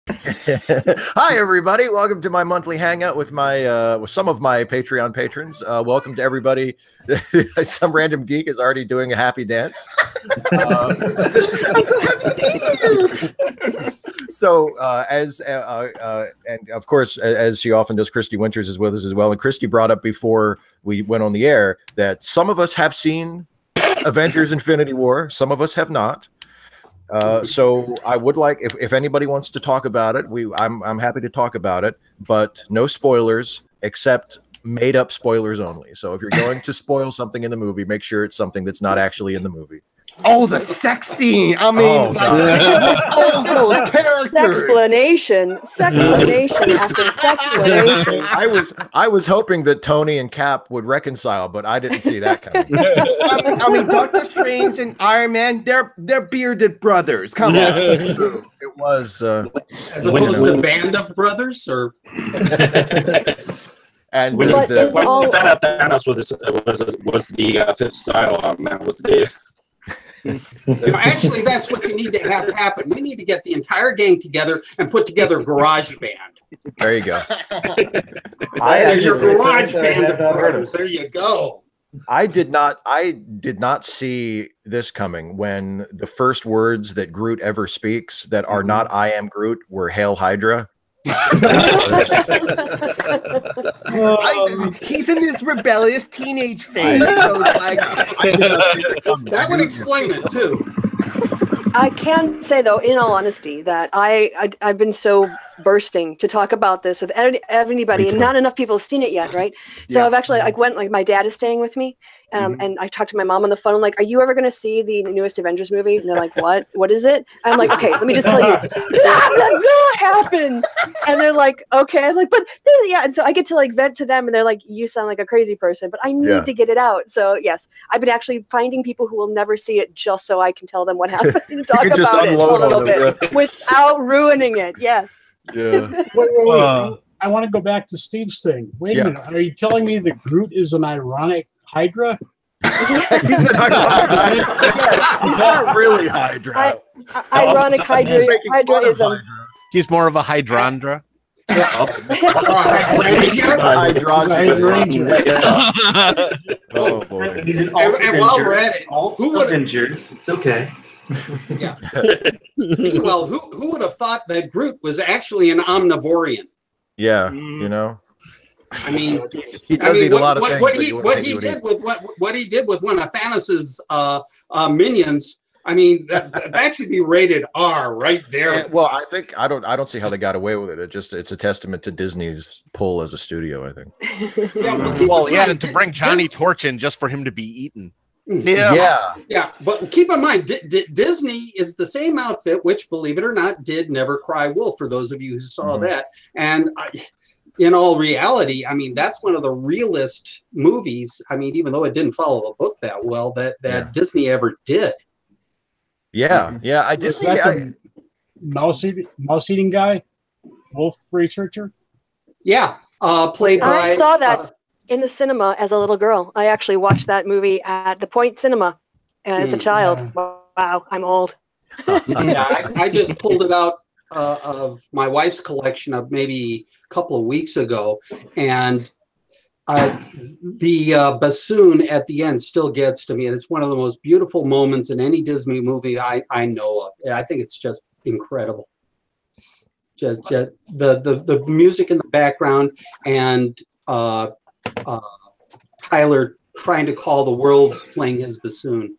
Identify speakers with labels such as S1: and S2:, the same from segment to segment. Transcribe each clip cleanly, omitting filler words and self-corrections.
S1: Hi, everybody. Welcome to my monthly hangout with my with some of my Patreon patrons. Welcome to everybody. Some random geek is already doing a happy dance. I'm so happy to be here. So, and of course, as she often does, Christy Winters is with us as well. And Christy brought up before we went on the air that some of us have seen Avengers: Infinity War, some of us have not. So I would like, if anybody wants to talk about it, I'm happy to talk about it, but no spoilers except made up spoilers only. So if you're going to spoil something in the movie, make sure it's something that's not actually in the movie.
S2: Oh, the sex scene! I mean, all those characters.
S3: Sexplanation after sexplanation.
S1: I was hoping that Tony and Cap would reconcile, but I didn't see that coming.
S2: I mean, Doctor Strange and Iron Man, they're bearded brothers. Come on.
S1: It was
S4: as opposed to Band of Brothers, or
S1: and
S5: when Thanos was the fifth style man was the.
S4: Actually, that's what you need to have happen. We need to get the entire gang together and put together Garage Band.
S1: There you go.
S4: There's your Garage Band of Brothers. There you go.
S1: I did not see this coming when the first words that Groot ever speaks that are not "I am Groot" were "Hail Hydra."
S2: He's in this rebellious teenage phase. So it's like,
S4: that would explain it too.
S3: I can say though, in all honesty, that I've been so bursting to talk about this with anybody, and not enough people have seen it yet, right? So I've actually my dad is staying with me, and I talked to my mom on the phone. I'm like, "Are you ever going to see the newest Avengers movie?" And they're like, "What? What is it?" I'm like, "Okay, let me just tell you, that will happen." And they're like, "Okay." I'm like, "But yeah." And so I get to like vent to them, and they're like, "You sound like a crazy person," but I need to get it out. So yes, I've been actually finding people who will never see it just so I can tell them what happened and talk about it a little bit without ruining it. Yes.
S1: Yeah.
S6: Wait. I want to go back to Steve's thing. Wait a minute. Are you telling me that Groot is an ironic Hydra?
S1: He's an ironic Hydra. He's not really Hydra.
S3: Ironic Hydraism.
S7: He's more of a hydrandra.
S1: Oh boy.
S5: He's an alt Avengers. It's okay.
S4: Yeah. Well, who would have thought that Groot was actually an omnivorian?
S1: Yeah, you know.
S4: I mean,
S1: he does eat a lot of things.
S4: What he did with one of Thanos's minions. I mean, that should be rated R right there.
S1: Yeah, well, I think I don't see how they got away with it. It's a testament to Disney's pull as a studio, I think.
S7: And to bring Johnny Torch in just for him to be eaten.
S4: Yeah. But keep in mind, Disney is the same outfit, which, believe it or not, did Never Cry Wolf. For those of you who saw that, and in all reality, I mean, that's one of the realest movies. I mean, even though it didn't follow the book that well, that Disney ever did.
S1: Yeah. I just
S6: mouse eating guy, wolf researcher.
S4: Yeah, played by.
S3: I saw that in the cinema as a little girl. I actually watched that movie at the Point Cinema as a child. Yeah. Wow, I'm old.
S4: I just pulled it out of my wife's collection of maybe a couple of weeks ago, and the bassoon at the end still gets to me, and it's one of the most beautiful moments in any Disney movie I know of. I think it's just incredible. Just the music in the background, and Tyler trying to call the worlds playing his bassoon,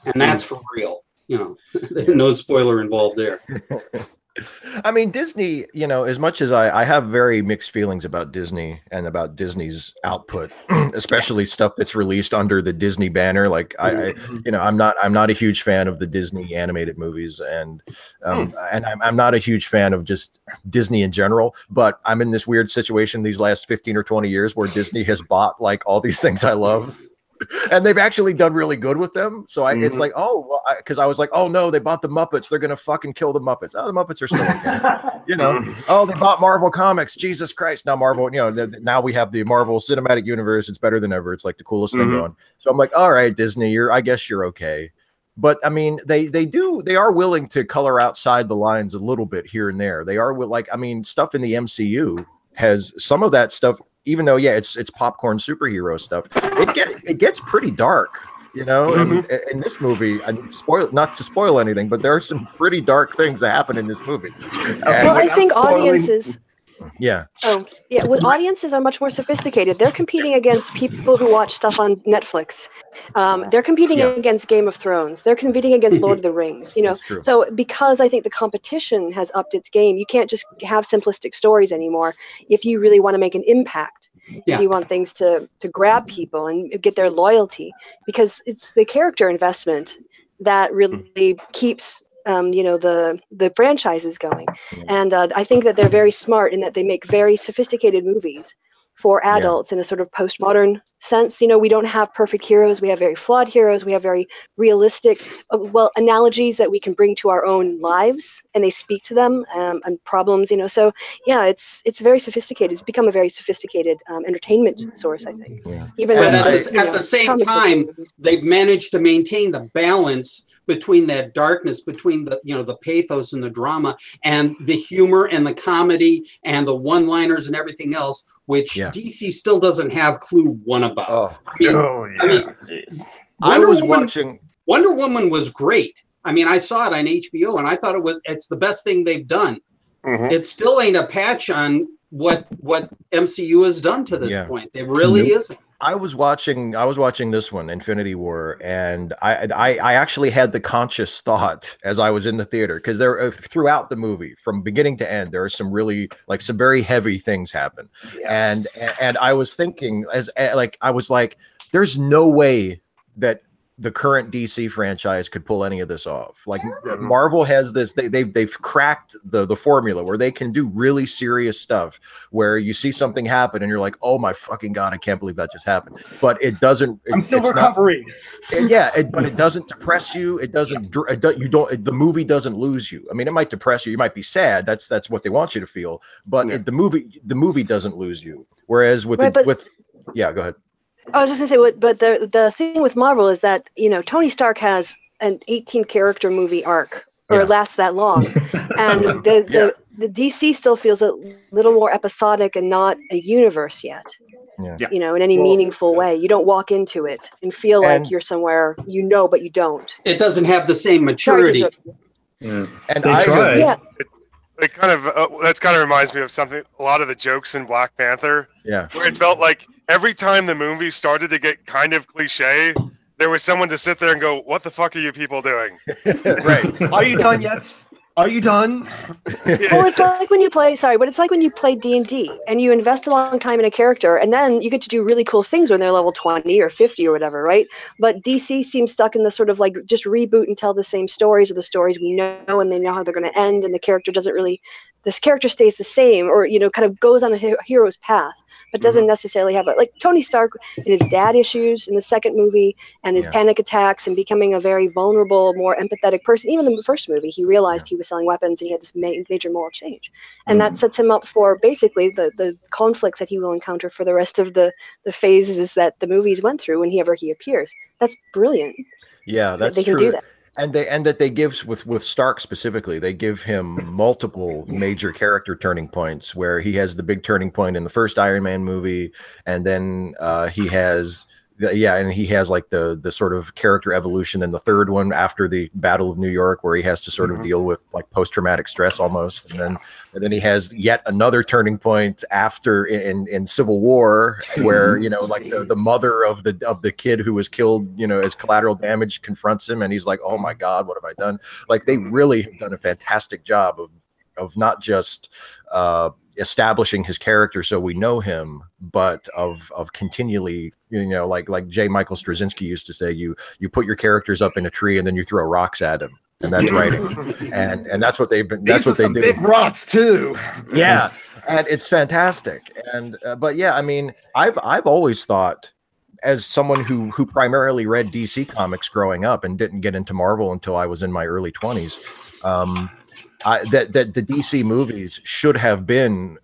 S4: and that's for real. You know, there's no spoiler involved there.
S1: I mean, Disney, you know, as much as I have very mixed feelings about Disney and about Disney's output, especially stuff that's released under the Disney banner. Like I'm not a huge fan of the Disney animated movies, and I'm not a huge fan of just Disney in general. But I'm in this weird situation these last 15 or 20 years where Disney has bought like all these things I love. And they've actually done really good with them. So it's like, because I was like, oh no, they bought the Muppets. They're gonna fucking kill the Muppets. Oh, the Muppets are still okay. You know. Oh, they bought Marvel Comics. Jesus Christ! Now Marvel, you know, now we have the Marvel Cinematic Universe. It's better than ever. It's like the coolest thing going. So I'm like, all right, Disney, I guess you're okay. but I mean, they are willing to color outside the lines a little bit here and there. They are like, I mean, stuff in the MCU has some of that stuff, even though it's popcorn superhero stuff. It gets pretty dark, you know. And in this movie, not to spoil anything, but there are some pretty dark things that happen in this movie.
S3: Well, I think audiences.
S1: Yeah.
S3: Oh, yeah. Well, audiences are much more sophisticated. They're competing against people who watch stuff on Netflix. They're competing against Game of Thrones. They're competing against Lord of the Rings. You know, so because I think the competition has upped its game, you can't just have simplistic stories anymore. If you really want to make an impact, if you want things to grab people and get their loyalty, because it's the character investment that really keeps the franchises going. And I think that they're very smart in that they make very sophisticated movies for adults in a sort of postmodern sense. You know, we don't have perfect heroes. We have very flawed heroes. We have very realistic, analogies that we can bring to our own lives, and they speak to them and problems. You know, so yeah, it's very sophisticated. It's become a very sophisticated entertainment source, I think. Even
S4: but at the same time, they've managed to maintain the balance between that darkness, between the pathos and the drama, and the humor and the comedy and the one-liners and everything else, which DC still doesn't have clue one about. Wonder Woman was great. I mean, I saw it on HBO and I thought it's the best thing they've done. It still ain't a patch on what MCU has done to this point. It really isn't.
S1: I was watching this one, Infinity War, and I actually had the conscious thought as I was in the theater, because there throughout the movie, from beginning to end, there are some really some very heavy things happen. And I was thinking I was like, there's no way that the current DC franchise could pull any of this off. Like Marvel has this, they've cracked the formula where they can do really serious stuff where you see something happen and you're like, oh my fucking God, I can't believe that just happened. But it doesn't,
S2: I'm still recovering.
S1: But it doesn't depress you. It doesn't, the movie doesn't lose you. I mean, it might depress you. You might be sad. That's what they want you to feel. But the movie doesn't lose you. Whereas go ahead.
S3: I was just gonna say, but the thing with Marvel is that Tony Stark has an 18 character movie arc, or it lasts that long, and the DC still feels a little more episodic and not a universe yet. In any meaningful way. You don't walk into it and feel like you're somewhere but you don't.
S4: It doesn't have the same maturity.
S8: And it kind of that kind of reminds me of something. A lot of the jokes in Black Panther, where it felt like every time the movie started to get kind of cliche, there was someone to sit there and go, "What the fuck are you people doing?"
S2: Right? Are you done yet? Are you done?
S3: Well, it's like when you play. Sorry, but it's like when you play D&D and you invest a long time in a character, and then you get to do really cool things when they're level 20 or 50 or whatever, right? But DC seems stuck in the sort of just reboot and tell the same stories, or the stories we know, and they know how they're going to end, and the character doesn't really. This character stays the same, or kind of goes on a hero's path, but doesn't necessarily have like Tony Stark and his dad issues in the second movie, and his panic attacks, and becoming a very vulnerable, more empathetic person. Even in the first movie, he realized he was selling weapons, and he had this major moral change, and that sets him up for basically the conflicts that he will encounter for the rest of the phases that the movies went through whenever he appears. That's brilliant.
S1: Yeah, that's
S3: they
S1: true.
S3: can do that.
S1: And they give with Stark specifically, they give him multiple major character turning points, where he has the big turning point in the first Iron Man movie, and then he has like the sort of character evolution in the third one after the Battle of New York, where he has to sort of deal with like post-traumatic stress almost, and then he has yet another turning point after in Civil War, where like the mother of the kid who was killed as collateral damage confronts him, and he's like, oh my God, what have I done? Like they really have done a fantastic job of not just establishing his character so we know him, but of continually, like J. Michael Straczynski used to say, you put your characters up in a tree and then you throw rocks at them, and that's writing. and that's what they've been. That's what they do.
S2: Big rocks too.
S1: Yeah, and it's fantastic. And but yeah, I mean, I've always thought, as someone who primarily read DC comics growing up and didn't get into Marvel until I was in my early 20s. That the DC movies should have been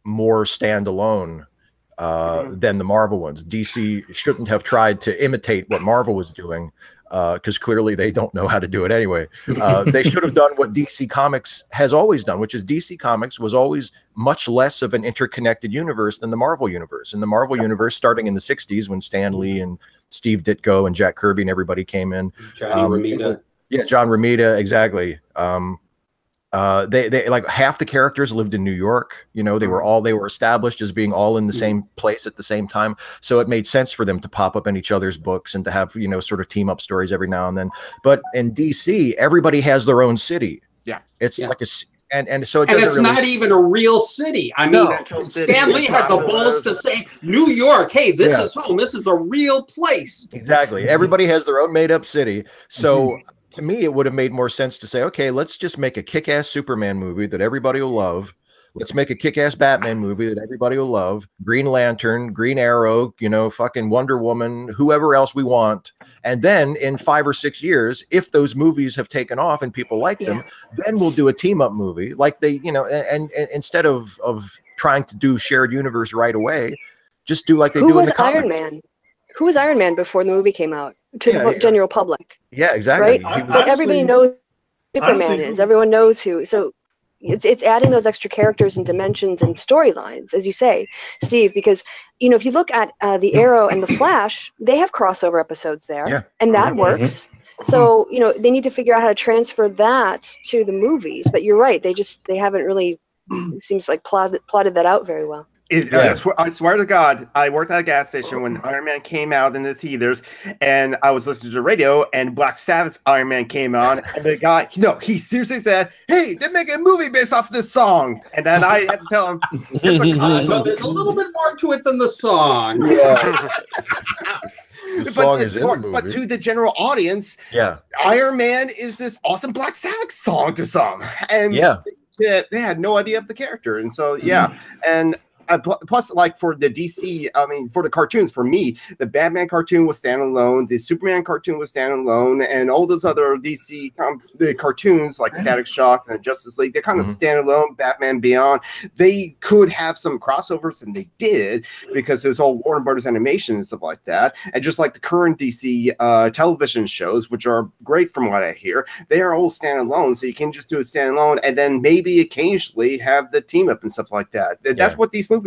S1: more standalone than the Marvel ones. DC shouldn't have tried to imitate what Marvel was doing. because clearly they don't know how to do it anyway. They should have done what DC Comics has always done, which is DC Comics was always much less of an interconnected universe than the Marvel universe. In the Marvel universe, starting in the 60s when Stan Lee and Steve Ditko and Jack Kirby and everybody came in.
S4: John Romita.
S1: Yeah, John Romita, exactly. They like half the characters lived in New York. You know, they were established as being all in the same place at the same time. So it made sense for them to pop up in each other's books and to have, you know, sort of team up stories every now and then. But in DC, everybody has their own city.
S2: Yeah,
S1: it's like a and so it
S4: and
S1: doesn't
S4: it's
S1: really...
S4: not even a real city. I mean, Stan Lee had the balls to say, New York, hey, this is home. This is a real place.
S1: Exactly. Everybody has their own made up city. So to me, it would have made more sense to say, okay, let's just make a kick-ass Superman movie that everybody will love. Let's make a kick-ass Batman movie that everybody will love. Green Lantern, Green Arrow, you know, fucking Wonder Woman, whoever else we want. And then in 5 or 6 years, if those movies have taken off and people like them, then we'll do a team-up movie like they, you know, and instead of trying to do shared universe right away, just do like they do in the comics.
S3: Iron Man? Who was Iron Man before the movie came out to the general public?
S1: Yeah, exactly.
S3: Right? But everybody knows who Superman is. Everyone knows who. So it's adding those extra characters and dimensions and storylines, as you say, Steve, because, you know, if you look at the Arrow and the Flash, they have crossover episodes there, and that works. So, you know, they need to figure out how to transfer that to the movies. But you're right. They haven't really, it seems like, plotted that out very well.
S2: I swear to God, I worked at a gas station when Iron Man came out in the theaters, and I was listening to the radio, and Black Sabbath's Iron Man came on, and the guy, he seriously said, "Hey, they're making a movie based off of this song," and then I had to tell him, "It's a
S4: well, there's a little bit more to it than the song."
S1: Yeah. The song is in the movie.
S2: But to the general audience, Iron Man is this awesome Black Sabbath song to some, and they had no idea of the character, and so and. Plus, like for the DC, I mean, for the cartoons, for me, the Batman cartoon was standalone, the Superman cartoon was standalone, and all those other DC the cartoons like Static Shock and Justice League, they're kind of standalone. Batman Beyond, they could have some crossovers, and they did because it was all Warner Brothers animation and stuff like that. And just like the current DC television shows, which are great from what I hear, they are all standalone, so you can just do it standalone, and then maybe occasionally have the team up and stuff like that. That's what these movies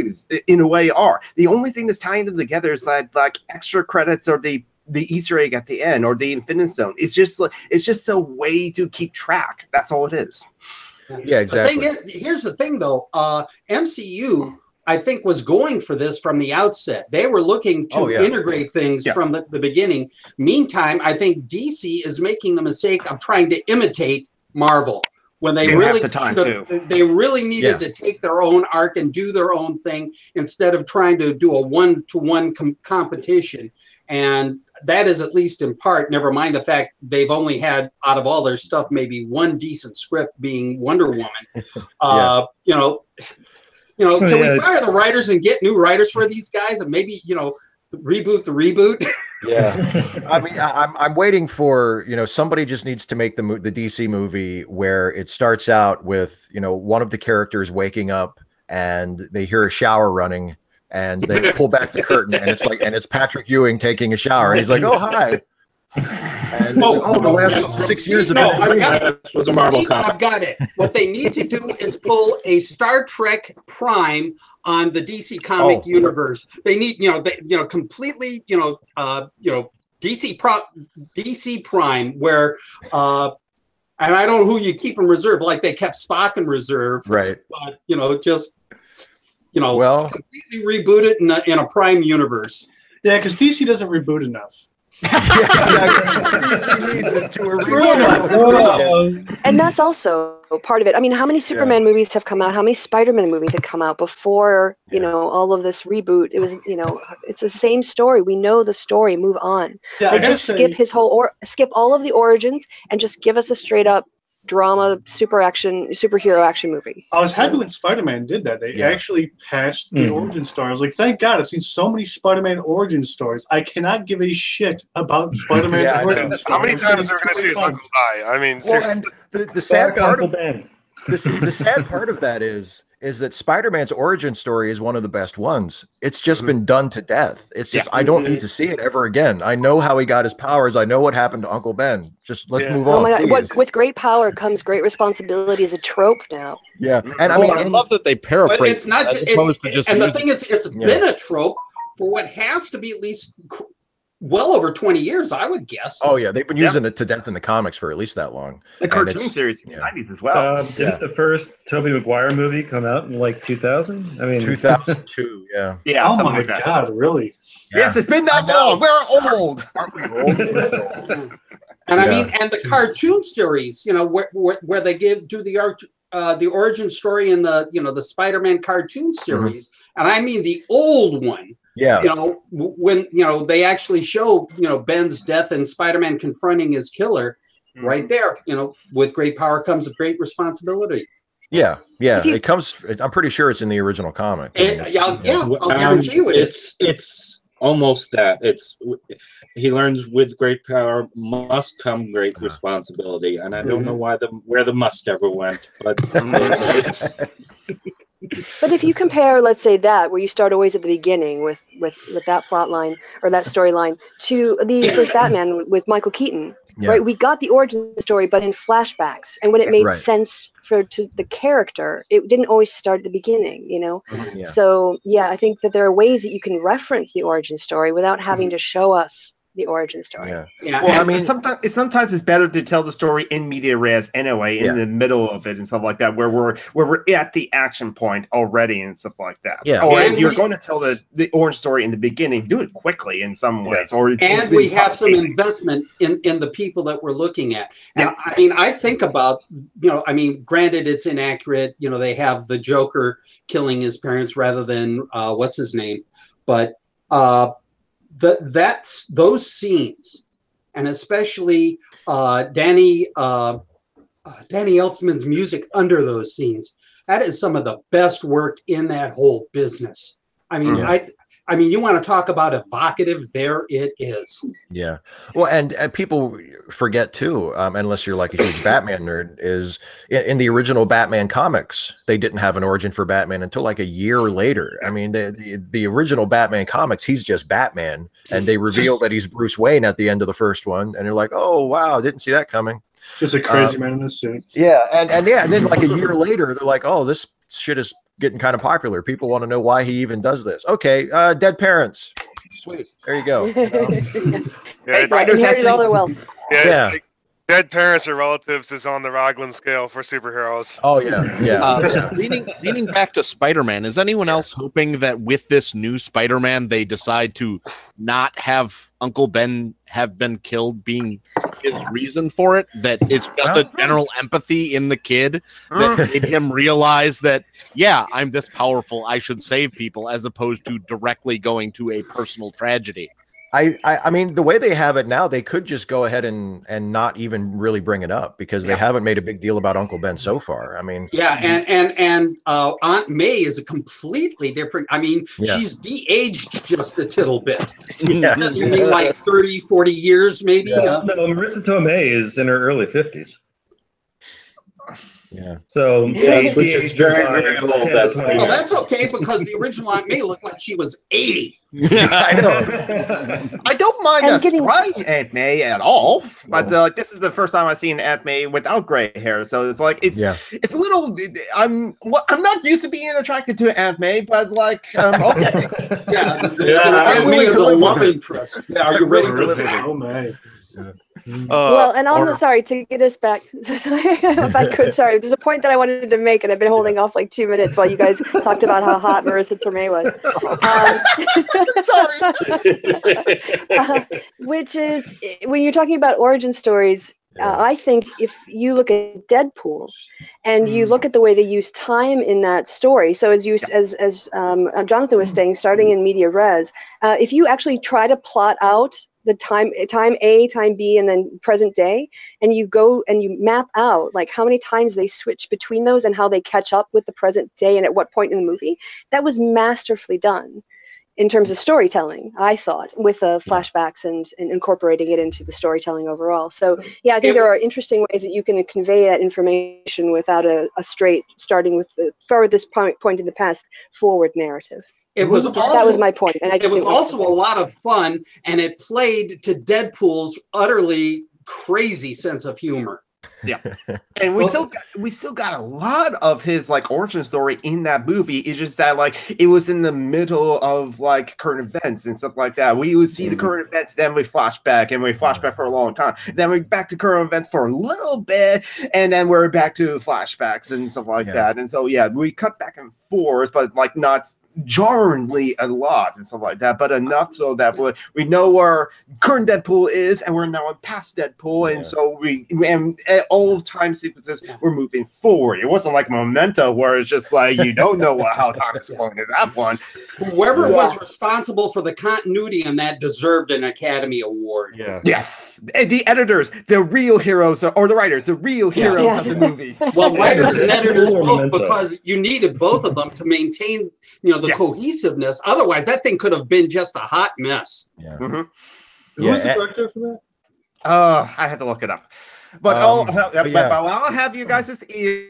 S2: in a way are. The only thing that's tying them together is that like extra credits or the Easter egg at the end or the Infinite Stone. It's just a way to keep track. That's all it is.
S1: Yeah, exactly.
S4: Here's the thing though, MCU I think was going for this from the outset. They were looking to integrate things from the beginning. Meantime, I think DC is making the mistake of trying to imitate Marvel. When they really needed to take their own arc and do their own thing instead of trying to do a one-to-one competition. And that is at least in part, never mind the fact they've only had out of all their stuff, maybe one decent script being Wonder Woman. Can we fire the writers and get new writers for these guys and maybe, reboot the reboot?
S1: I mean, I'm waiting for, somebody just needs to make the DC movie where it starts out with, one of the characters waking up and they hear a shower running and they pull back the curtain and it's Patrick Ewing taking a shower and he's like, "Oh, hi." And the last 6 years of
S4: was a Marvel comic. I've got it. What they need to do is pull a Star Trek Prime on the DC comic universe. They need, completely, DC Prime, where, and I don't know who you keep in reserve, like they kept Spock in reserve,
S1: right?
S4: But completely reboot it in a Prime universe.
S6: Yeah, because DC doesn't reboot enough.
S3: And that's also part of it. I mean, how many Superman movies have come out? How many Spider-Man movies have come out before, all of this reboot? It was, it's the same story. We know the story. Move on. Yeah, just skip his whole skip all of the origins and just give us a straight up drama, superhero action movie.
S6: I was happy when Spider-Man did that. They actually passed the origin story. I was like, thank God, I've seen so many Spider-Man origin stories. I cannot give a shit about Spider-Man's origin story.
S8: How many times are we going to see his Uncle die? I mean,
S1: and the sad part of the sad part of that is that Spider-Man's origin story is one of the best ones. It's just been done to death. It's just I don't need to see it ever again. I know how he got his powers. I know what happened to Uncle Ben. Just let's move on.
S3: Oh my God. With great power comes great responsibility is a trope now.
S1: Yeah, and I mean,
S7: I love that they paraphrase.
S4: But it's not just, and the thing is, it's been a trope for what has to be at least well over 20 years, I would guess.
S1: Oh yeah, they've been using it to death in the comics for at least that long.
S2: The cartoon series in the 90s as well.
S9: Didn't the first Tobey Maguire movie come out in like 2000? I mean,
S1: 2002. Yeah.
S2: Yeah.
S6: Oh my God, really?
S2: Yes, it's been that long. We're old. Aren't we old?
S4: And I mean, and the cartoon series, you know, where they do the origin story in the the Spider-Man cartoon series, and I mean the old one.
S1: Yeah.
S4: You know, when they actually show Ben's death and Spider-Man confronting his killer, right there. You know, with great power comes a great responsibility.
S1: Yeah, yeah. It comes. I'm pretty sure it's in the original comic.
S4: I'll guarantee you
S5: it's almost that. He learns with great power must come great responsibility, and I don't know where the must ever went, but.
S3: But if you compare, let's say that, where you start always at the beginning with that plot line or that storyline to the first Batman with Michael Keaton, right? We got the origin story, but in flashbacks, and when it made sense to the character, it didn't always start at the beginning, So yeah, I think that there are ways that you can reference the origin story without having to show us the origin story.
S2: Yeah. Well, I mean, sometimes it's better to tell the story in media res anyway, in the middle of it and stuff like that, where we're at the action point already and stuff like that.
S1: Yeah.
S2: Or if you're going to tell the origin story in the beginning, do it quickly in some ways. Or
S4: we have some investment in the people that we're looking at. And I mean, I think about granted it's inaccurate. They have the Joker killing his parents rather than what's his name, but. That's those scenes, and especially Danny Elfman's music under those scenes. That is some of the best work in that whole business. I mean, I mean, you want to talk about evocative? There it is.
S1: Yeah. Well, and people forget too, unless you're like a huge Batman nerd, is in the original Batman comics, they didn't have an origin for Batman until like a year later. I mean, the original Batman comics, he's just Batman, and they reveal that he's Bruce Wayne at the end of the first one, and you're like, oh wow, didn't see that coming.
S6: Just a crazy man in a suit.
S1: Yeah, and then like a year later, they're like, oh, this shit is getting kind of popular. People want to know why he even does this. Okay, dead parents. Sweet. There you go.
S3: Inherited all their wealth.
S8: Yeah. Like dead parents or relatives is on the Raglan scale for superheroes.
S1: Oh yeah.
S7: Leaning back to Spider-Man, is anyone else hoping that with this new Spider-Man they decide to not have Uncle Ben have been killed being his reason for it? That it's just a general empathy in the kid that made him realize that, yeah, I'm this powerful, I should save people, as opposed to directly going to a personal tragedy.
S1: I mean, the way they have it now, they could just go ahead and not even really bring it up because they haven't made a big deal about Uncle Ben so far. I mean,
S4: and Aunt May is a completely different. I mean, she's de-aged just a tittle bit.
S1: Yeah.
S4: You mean like 30, 40 years, maybe?
S9: No, Marissa Tomei is in her early 50s.
S1: Yeah.
S9: So
S5: which is very, very old.
S4: That's okay because the original Aunt May looked like she was 80.
S1: I know.
S2: I don't mind a spry Aunt May at all, but this is the first time I've seen Aunt May without gray hair, so it's like it's a little. I'm not used to being attracted to Aunt May, but like okay,
S4: I'm willing to love with interest. Yeah, are you ready to live with it?
S6: Oh man.
S3: Well, and on the sorry to get us back, if I could, sorry, there's a point that I wanted to make, and I've been holding off like 2 minutes while you guys talked about how hot Marissa Tomei was. Which is when you're talking about origin stories. I think if you look at Deadpool and you look at the way they use time in that story, so as Jonathan was saying, starting in media res, if you actually try to plot out the time A, time B, and then present day, and you go and you map out like how many times they switch between those and how they catch up with the present day and at what point in the movie, that was masterfully done. in terms of storytelling, I thought, with flashbacks and incorporating it into the storytelling overall. So yeah, I think there are interesting ways that you can convey that information without a straight starting with the furthest point in the past forward narrative.
S4: It was also,
S3: that was my point, and
S4: it was also a lot of fun, and it played to Deadpool's utterly crazy sense of humor.
S2: Yeah, and we still got a lot of his like origin story in that movie. It's just that like it was in the middle of like current events and stuff like that. We would see the current events, then we flash back, and we flash back for a long time. Then we back to current events for a little bit, and then we're back to flashbacks and stuff like that. And so yeah, we cut back and forth, but like not jarringly a lot and stuff like that, but enough so that we know where current Deadpool is, and we're now in past Deadpool, and so we and all time sequences we're moving forward. It wasn't like Memento where it's just like you don't know how time is flowing in that one.
S4: Whoever was responsible for the continuity on that deserved an Academy Award.
S2: Yes, and the editors, the real heroes, or the writers, the real heroes of the movie.
S4: Well, writers and editors both, because you needed both of them to maintain, you know, the cohesiveness. Otherwise, that thing could have been just a hot mess.
S6: Who was the director for that?
S2: I have to look it up. But I'll have you guys' ear.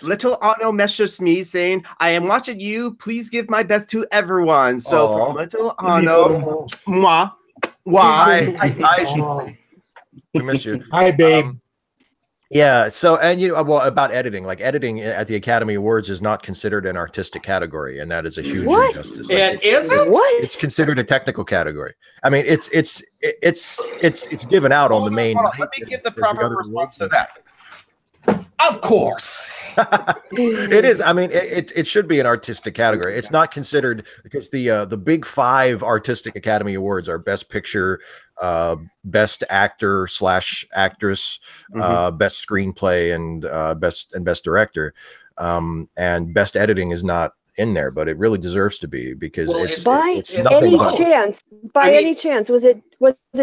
S2: Little Ano messaged me saying, "I am watching you. Please give my best to everyone." So from Little Ano,
S1: we miss you.
S10: Hi, babe.
S1: Yeah. So, and you know, well, about editing, like editing at the Academy Awards is not considered an artistic category, and that is a huge injustice. Like,
S4: it isn't.
S1: It's considered a technical category. I mean, it's given out on the main.
S2: Let me give the proper response to that. Of course,
S1: it is. I mean, it should be an artistic category. It's not considered because the big 5 artistic Academy Awards are Best Picture, Best Actor / Actress, Best Screenplay, and Best Director, and Best Editing is not in there, but it really deserves to be because it's nothing but.
S3: Any chance was it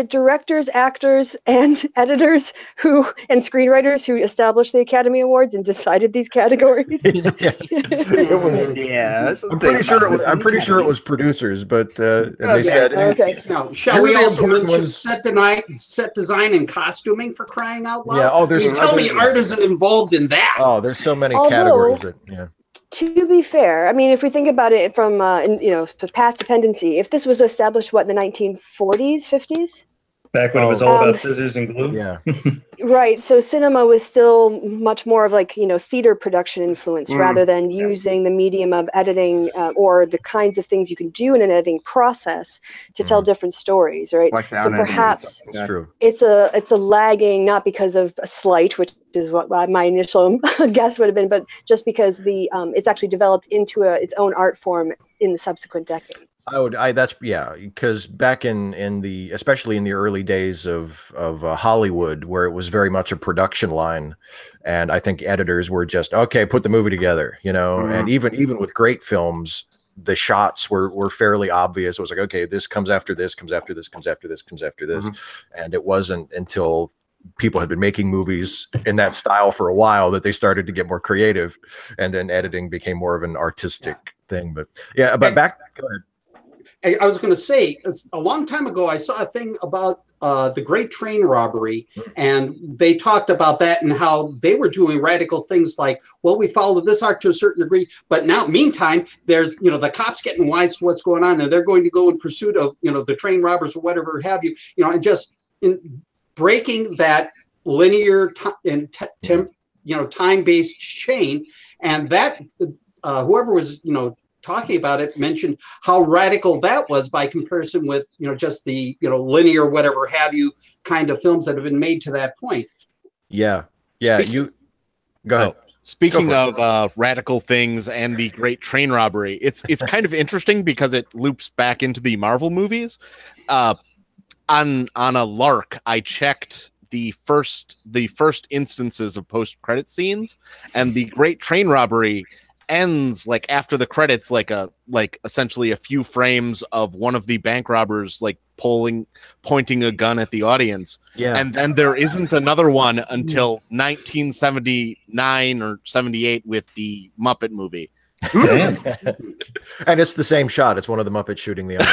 S3: directors, actors, and editors and screenwriters who established the Academy Awards and decided these categories?
S1: It was. I'm pretty sure it was producers, but and they said,
S4: "Okay, now shall we also mention set design and costuming for crying out loud?"
S1: Yeah. Oh, there's.
S4: Tell me, art isn't involved in that.
S1: Oh, there's so many categories that. Yeah.
S3: To be fair, I mean, if we think about it from, path dependency, if this was established, in the 1940s, 50s?
S9: Back when it was all about scissors and glue?
S1: Yeah.
S3: Right. So cinema was still much more of theater production influence rather than using the medium of editing or the kinds of things you can do in an editing process to tell different stories, right?
S2: Like
S3: so perhaps
S1: it's true.
S3: It's a lagging, not because of a slight, which is what my initial guess would have been, but just because it's actually developed into its own art form in the subsequent decades.
S1: Because back especially in the early days of Hollywood, where it was very much a production line, and I think editors were just put the movie together, and even with great films, the shots were fairly obvious. It was like, okay, this comes after this, comes after this, comes after this, comes after this, and it wasn't until people had been making movies in that style for a while that they started to get more creative, and then editing became more of an artistic thing. But go ahead.
S4: I was going to say, a long time ago, I saw a thing about the Great Train Robbery, and they talked about that and how they were doing radical things like, well, we followed this arc to a certain degree, but now, meantime, there's, the cops getting wise to what's going on, and they're going to go in pursuit of, the train robbers or whatever have you, and just breaking that linear time-based chain, and that whoever was, talking about it mentioned how radical that was by comparison with just the linear whatever have you kind of films that have been made to that point.
S1: You go ahead.
S7: Speaking of radical things and the Great Train Robbery, it's kind of interesting because it loops back into the Marvel movies. On a lark, I checked the first instances of post-credit scenes, and the Great Train Robbery ends after the credits, essentially a few frames of one of the bank robbers pointing a gun at the audience. Yeah. And then there isn't another one until 1979 or 78 with the Muppet movie.
S9: Damn.
S1: And it's the same shot. It's one of the Muppets shooting the
S3: onion.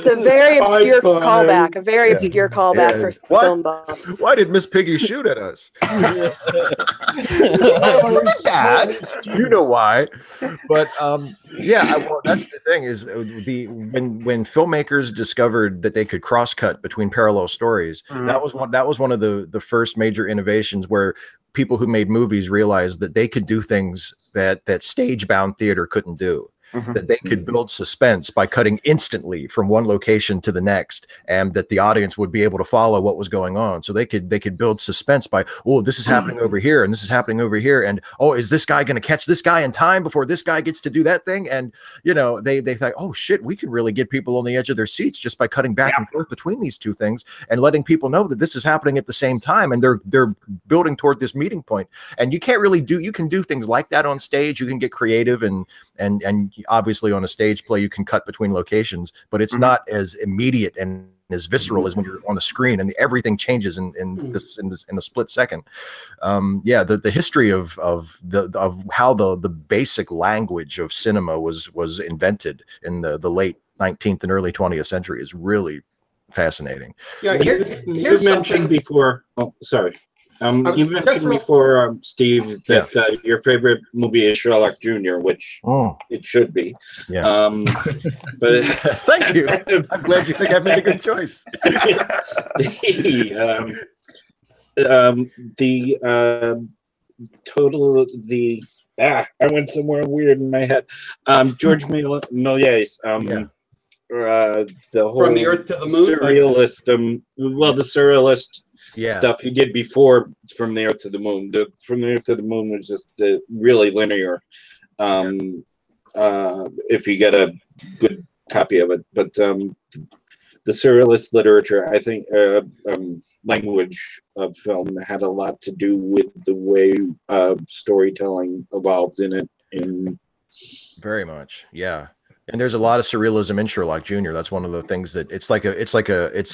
S3: The very obscure callback. A very obscure callback for film buffs.
S1: Why did Miss Piggy shoot at us? You know why. But well, that's the thing is when filmmakers discovered that they could cross-cut between parallel stories, that was one of the first major innovations where people who made movies realized that they could do things that stage-bound theater couldn't do. That they could build suspense by cutting instantly from one location to the next, and that the audience would be able to follow what was going on. So they could build suspense by, oh, this is happening over here, and this is happening over here, and oh, is this guy going to catch this guy in time before this guy gets to do that thing? And they thought, oh shit, we can really get people on the edge of their seats just by cutting back and forth between these two things and letting people know that this is happening at the same time, and they're building toward this meeting point. And you can't really you can do things like that on stage. You can get creative and obviously on a stage play you can cut between locations, but it's not as immediate and as visceral as when you're on the screen, and everything changes in a split second. The history of how the basic language of cinema was invented in the late 19th and early 20th century is really fascinating.
S5: Yeah, you mentioned before. Oh, sorry. You mentioned before, Steve, that your favorite movie is Sherlock Jr., which it should be.
S1: Yeah.
S5: But
S1: thank you. I'm glad you think I've made a good choice. I went somewhere weird in my head. George Méliès. The whole
S4: From the Earth to the Moon.
S5: Surrealist. The surrealist. Stuff he did before From the Earth to the Moon. From the Earth to the Moon was just really linear. If you get a good copy of it, but the surrealist literature, I think, language of film had a lot to do with the way storytelling evolved in it.
S1: Very much, yeah. And there's a lot of surrealism in Sherlock Jr. That's one of the things that it's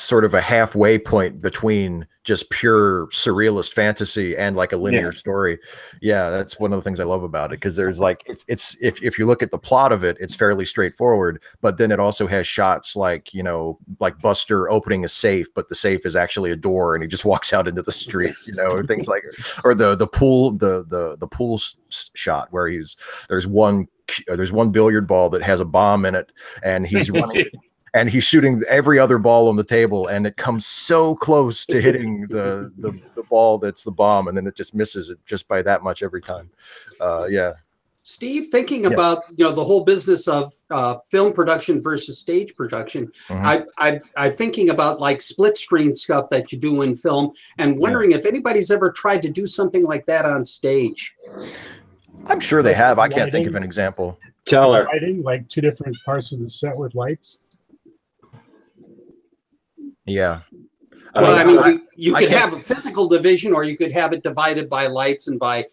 S1: sort of a halfway point between just pure surrealist fantasy and like a linear story. Yeah, that's one of the things I love about it, because there's like it's if you look at the plot of it, it's fairly straightforward, but then it also has shots like Buster opening a safe, but the safe is actually a door and he just walks out into the street, things like, or the pool shot where there's one billiard ball that has a bomb in it, and he's running and he's shooting every other ball on the table, and it comes so close to hitting the ball that's the bomb, and then it just misses it just by that much every time.
S4: Steve, thinking about the whole business of film production versus stage production, I'm thinking about like split screen stuff that you do in film, and wondering if anybody's ever tried to do something like that on stage.
S1: I'm sure they have. I can't think of an example.
S5: Tell her.
S10: Lighting, like two different parts of the set with lights.
S1: Yeah.
S4: Well, you could have a physical division, or you could have it divided by lights and by,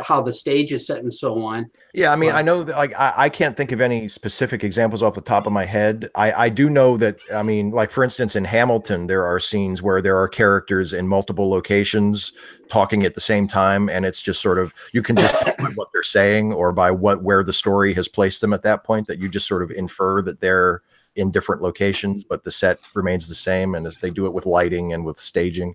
S4: how the stage is set and so on.
S1: Yeah, I mean, I know that, I can't think of any specific examples off the top of my head. I do know that, like, for instance, in Hamilton, there are scenes where there are characters in multiple locations talking at the same time, and it's just sort of, you can just tell by what they're saying or by where the story has placed them at that point, that you just sort of infer that they're in different locations, but the set remains the same, and as they do it with lighting and with staging.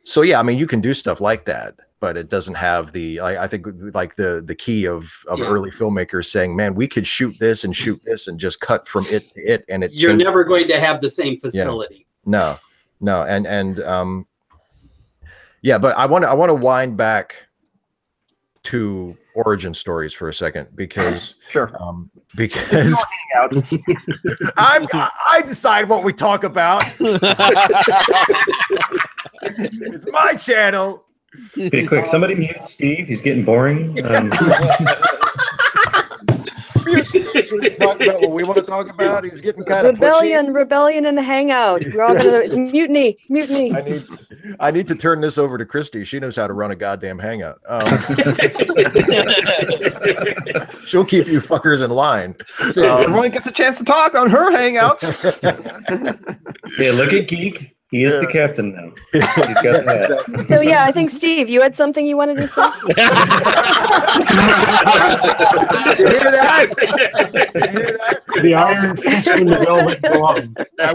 S1: So yeah, you can do stuff like that, but it doesn't have I think like the key of early filmmakers saying, man, we could shoot this and just cut from it to it, and
S4: you're never going to have the same facility.
S1: Yeah. No. And but I want to wind back to origin stories for a second, because because I decide what we talk about. It's my channel.
S9: Be quick, somebody mute Steve. He's getting boring.
S1: Talk about what we want to talk about. He's getting kind of
S3: rebellion in the Hangout. We're all gonna mutiny.
S1: I need to turn this over to Christy. She knows how to run a goddamn Hangout. She'll keep you fuckers in line.
S2: Everyone gets a chance to talk on her Hangout.
S9: Yeah, look at Geek. He is the captain now. He's got that.
S3: So yeah, I think Steve, you had something you wanted to say.
S1: You hear that? You hear that?
S10: The iron fist and the velvet glove.
S1: I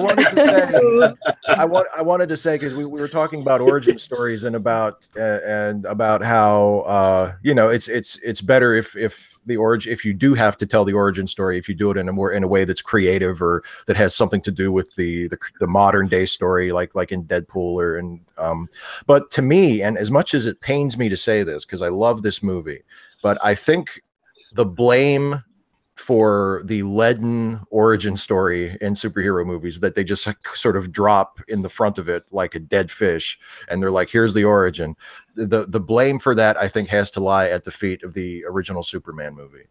S1: wanted to say because we were talking about origin stories and about how it's better if the origin, if you do have to tell the origin story, if you do it in a way that's creative or that has something to do with the modern day story, like in Deadpool but to me, and as much as it pains me to say this because I love this movie, but I think the blame for the leaden origin story in superhero movies that they just sort of drop in the front of it like a dead fish and they're like, here's the origin. The blame for that, I think, has to lie at the feet of the original Superman movie.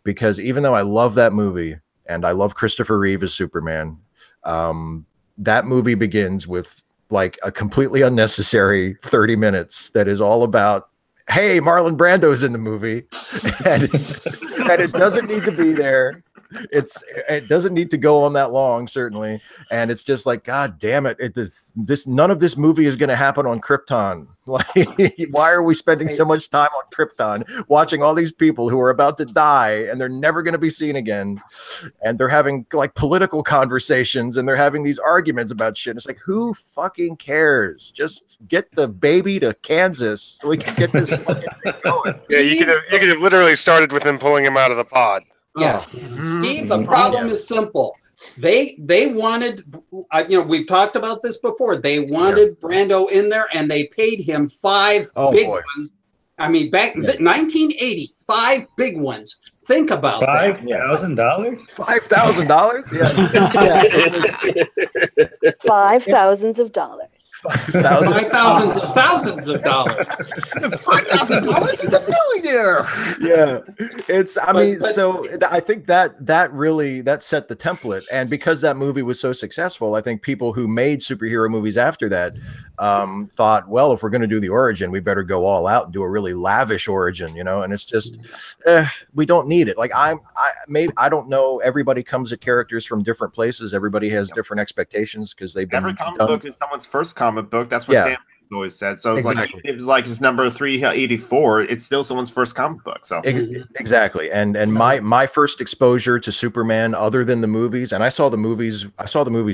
S1: Because even though I love that movie and I love Christopher Reeve as Superman, that movie begins with like a completely unnecessary 30 minutes that is all about, hey, Marlon Brando's in the movie, and it doesn't need to be there. It doesn't need to go on that long, certainly. And it's just like, God damn it! None of this movie is going to happen on Krypton. Like, why are we spending so much time on Krypton, watching all these people who are about to die and they're never going to be seen again, and they're having like political conversations and they're having these arguments about shit. It's like, who fucking cares? Just get the baby to Kansas so we can get this fucking thing going.
S8: Yeah, you could have literally started with him pulling him out of the pod.
S4: Yeah, Steve, the problem is simple. They wanted, we've talked about this before. They wanted Brando in there, and they paid him 5 big ones. I mean, back in 1980, 5 big ones. Think about that.
S9: $5,000?
S1: $5,000? Yeah.
S3: 5,000s of dollars.
S4: 5,000s of thousands of dollars.
S2: $5,000 is a millionaire.
S1: Yeah, I think that really set the template, and because that movie was so successful, I think people who made superhero movies after that thought, well, if we're going to do the origin, we better go all out and do a really lavish origin, and it's just we don't need it. Like I don't know. Everybody comes at characters from different places. Everybody has different expectations because they've been
S2: every comic book is someone's first comic book. That's what Sam always said. So it's like it's like his number 384. It's still someone's first comic book. So
S1: exactly. And my first exposure to Superman, other than the movies, and I saw the movies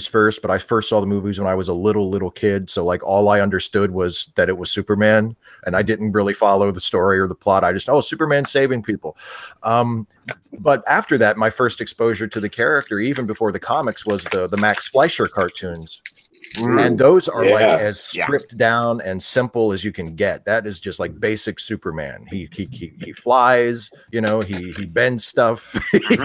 S1: first, but I first saw the movies when I was a little kid. So like all I understood was that it was Superman, and I didn't really follow the story or the plot. I just Superman saving people. But after that, my first exposure to the character, even before the comics, was the Max Fleischer cartoons. And those are like as stripped down and simple as you can get. That is just like basic Superman. He flies, he bends stuff.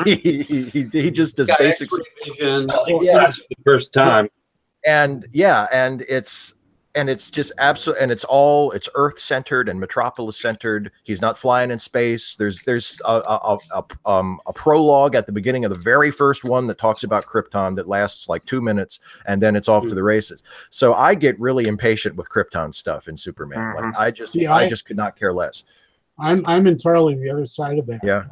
S1: he just does basic
S5: vision. The first time.
S1: And it's just absolute, and it's Earth centered and Metropolis centered. He's not flying in space. There's a prologue at the beginning of the very first one that talks about Krypton that lasts like 2 minutes, and then it's off to the races. So I get really impatient with Krypton stuff in Superman. Like I just could not care less.
S10: I'm entirely the other side of that.
S1: Yeah.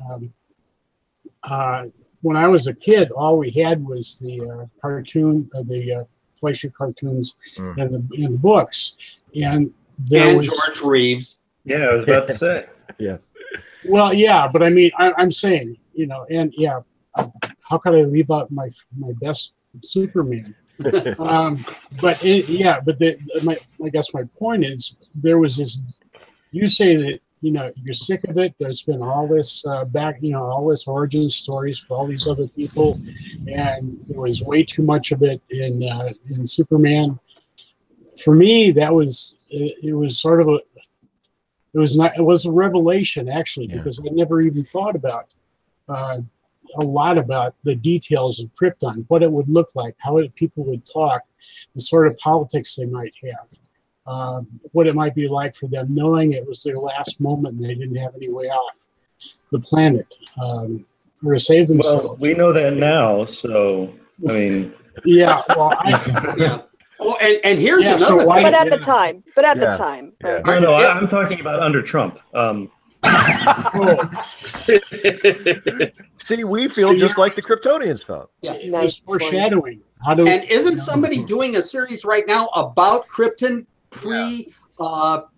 S10: When I was a kid, all we had was the cartoon, the Fleischer cartoons and the books, and
S4: George Reeves.
S9: Yeah, I was about to say.
S1: Yeah.
S10: Well, yeah, but I mean, I'm saying, how could I leave out my best Superman? I guess my point is there was this. You say that you're sick of it. There's been all this all this origin stories for all these other people, and there was way too much of it in Superman. For me, it was a revelation actually, because I never even thought about a lot about the details of Krypton, what it would look like, how people would talk, the sort of politics they might have. What it might be like for them knowing it was their last moment and they didn't have any way off the planet or to save themselves.
S9: Well, we know that now, so I mean,
S10: yeah. Well,
S4: Oh, and here's another thing.
S3: But at the time.
S1: Yeah.
S9: Right? No, I'm talking about under Trump.
S1: See, we feel just like the Kryptonians felt.
S10: Yeah, it was foreshadowing.
S4: And isn't somebody doing a series right now about Krypton pre-Kal-El,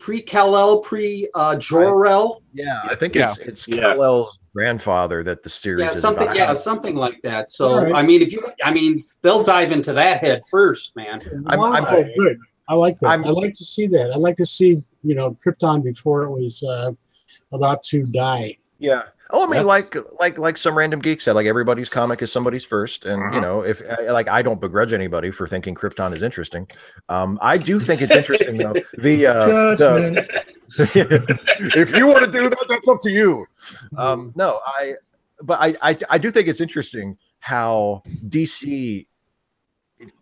S4: pre-Jor-El?
S1: Yeah, I think it's Kal-El's grandfather that the series is
S4: something,
S1: about.
S4: Yeah, something like that. So I mean, they'll dive into that head first, man.
S10: I'm good. I like that. I'd like to see that. I'd like to see, Krypton before it was about to die.
S1: Yeah. Oh, I mean, like some random geek said, like everybody's comic is somebody's first, and if I don't begrudge anybody for thinking Krypton is interesting. I do think it's interesting though. If you want to do that, that's up to you. No, I do think it's interesting how DC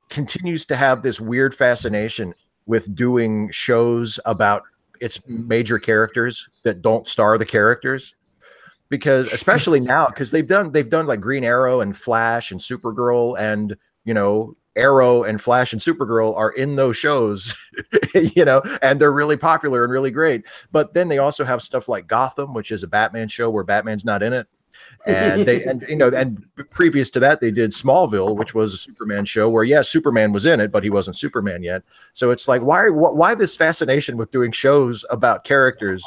S1: continues to have this weird fascination with doing shows about its major characters that don't star the characters. Because especially now, because they've done like Green Arrow and Flash and Supergirl, and Arrow and Flash and Supergirl are in those shows, and they're really popular and really great. But then they also have stuff like Gotham, which is a Batman show where Batman's not in it. And previous to that, they did Smallville, which was a Superman show where Superman was in it, but he wasn't Superman yet. So it's like, why this fascination with doing shows about characters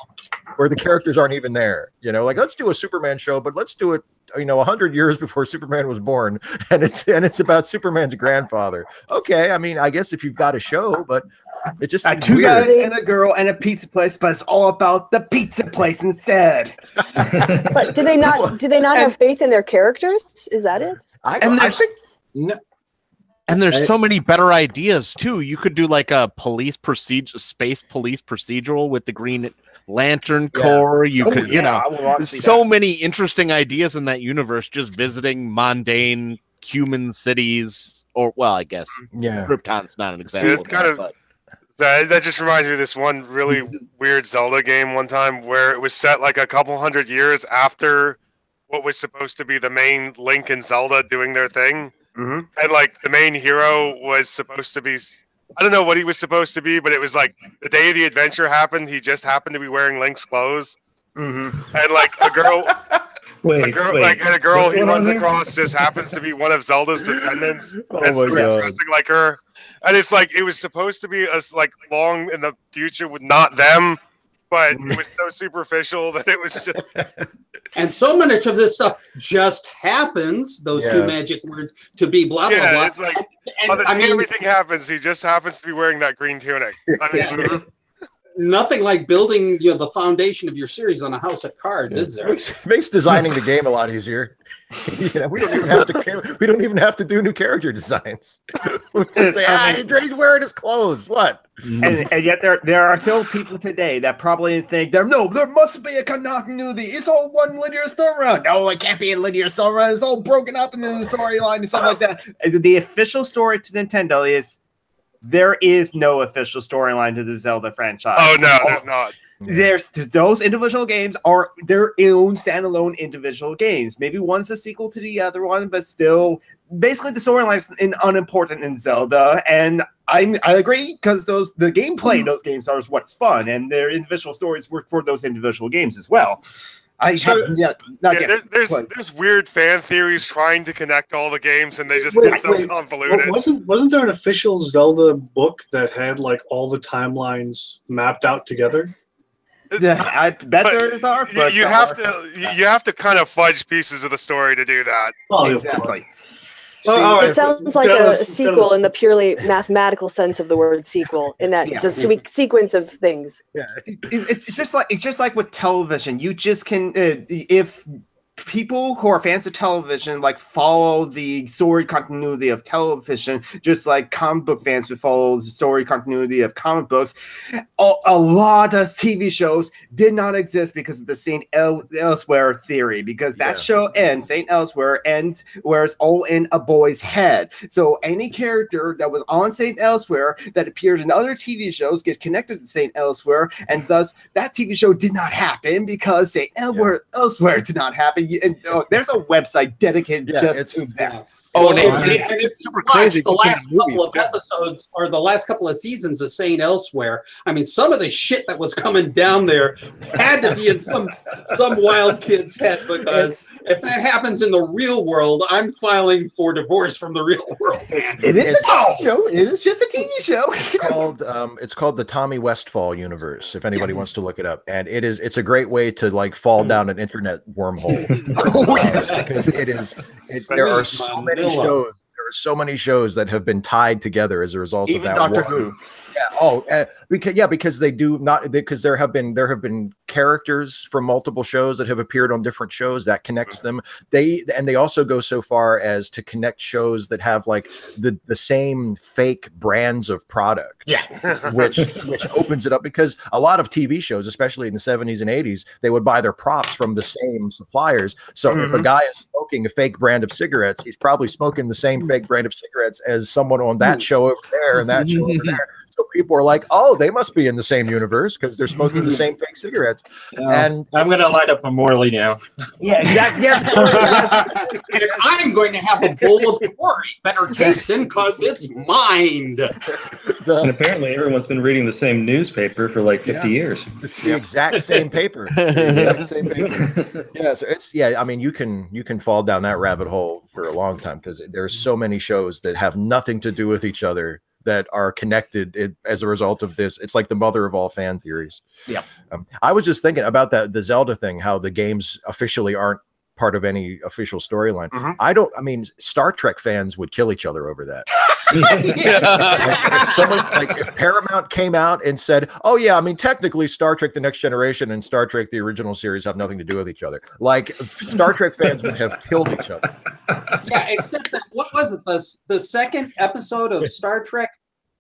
S1: where the characters aren't even there? Like, let's do a Superman show, but let's do it 100 years before Superman was born, and it's about Superman's grandfather. Okay, I mean, I guess if you've got a show, but it just
S2: two guys and a girl and a pizza place, but it's all about the pizza place instead.
S3: But do they not have faith in their characters? Is that it?
S1: I think no.
S7: And there's so many better ideas too. You could do like a space police procedural with the Green Lantern Corps. You could, so many interesting ideas in that universe. Just visiting mundane human cities, I guess Krypton's not an example.
S8: That just reminds me of this one really weird Zelda game one time where it was set like a couple hundred years after what was supposed to be the main Link and Zelda doing their thing. And like the main hero was supposed to be, I don't know what he was supposed to be, but it was like the day the adventure happened, he just happened to be wearing Link's clothes. And like a girl he runs across just happens to be one of Zelda's descendants and dressing like her. And it's like it was supposed to be us like long in the future with not them, but it was so superficial that it was just.
S4: And so much of this stuff just happens, those two magic words, to be blah, blah, blah.
S8: It's like, everything happens. He just happens to be wearing that green tunic. I mean,
S4: nothing like building the foundation of your series on a house of cards, is there?
S1: Makes designing the game a lot easier. We don't even have to do new character designs. We just say, he's wearing his clothes. What?
S2: And yet there are still people today that probably think there must be a continuity. It's all one linear storyline. No, it can't be a linear storyline. It's all broken up in the storyline and stuff like that. The official story to Nintendo is there is no official storyline to the Zelda franchise.
S8: Oh no, there's not.
S2: There's those individual games are their own standalone individual games. Maybe one's a sequel to the other one, but still, basically the storyline is unimportant in Zelda. And I agree because the gameplay in those games are what's fun, and their individual stories work for those individual games as well.
S8: There's weird fan theories trying to connect all the games, and they just get so convoluted.
S6: Wasn't there an official Zelda book that had like all the timelines mapped out together?
S2: Yeah, I bet there is art. But
S8: you have to kind of fudge pieces of the story to do that.
S2: Oh, exactly.
S3: It sounds like a sequel in the purely mathematical sense of the word sequel, in that the sequence of things.
S2: Yeah, it's just like with television. You just can if people who are fans of television like follow the story continuity of television, just like comic book fans would follow the story continuity of comic books. A lot of TV shows did not exist because of the Saint Elsewhere theory, because that show ends, Saint Elsewhere ends where it's all in a boy's head. So any character that was on Saint Elsewhere that appeared in other TV shows get connected to Saint Elsewhere, and thus that TV show did not happen because Saint Elsewhere did not happen. there's a website dedicated just to that.
S4: Oh, it's super crazy. The last couple of episodes or the last couple of seasons of Saying Elsewhere. I mean, some of the shit that was coming down there had to be in some wild kid's head, because if that happens in the real world, I'm filing for divorce from the real world.
S2: It is a TV show. It is just a TV show.
S1: It's called the Tommy Westfall universe, if anybody wants to look it up. And it's a great way to like fall down an internet wormhole. Because there are so many shows. There are so many shows that have been tied together as a result of that.
S2: Doctor Who.
S1: Yeah. Because there have been characters from multiple shows that have appeared on different shows that connects them. They also go so far as to connect shows that have like the same fake brands of products. Yeah. which opens it up, because a lot of TV shows, especially in the 70s and 80s, they would buy their props from the same suppliers. So if a guy is smoking a fake brand of cigarettes, he's probably smoking the same fake brand of cigarettes as someone on that show over there and that show over there. So people are like, "Oh, they must be in the same universe because they're smoking the same fake cigarettes." And
S11: I'm going to light up Morley now.
S1: Yeah, exactly. Yes.
S4: And I'm going to have a bowl of quarry, better tasting because it's mine.
S9: And apparently, everyone's been reading the same newspaper for like 50 years.
S1: It's the exact same paper. Yeah. So I mean, you can fall down that rabbit hole for a long time, because there's so many shows that have nothing to do with each other that are connected as a result of this. It's like the mother of all fan theories.
S2: Yeah.
S1: I was just thinking about the Zelda thing, how the games officially aren't part of any official storyline. I mean, Star Trek fans would kill each other over that. If Paramount came out and said, "Oh yeah, I mean, technically Star Trek The Next Generation and Star Trek the original series have nothing to do with each other," like Star Trek fans would have killed each other.
S4: Yeah, except that, what was it? The second episode of Star Trek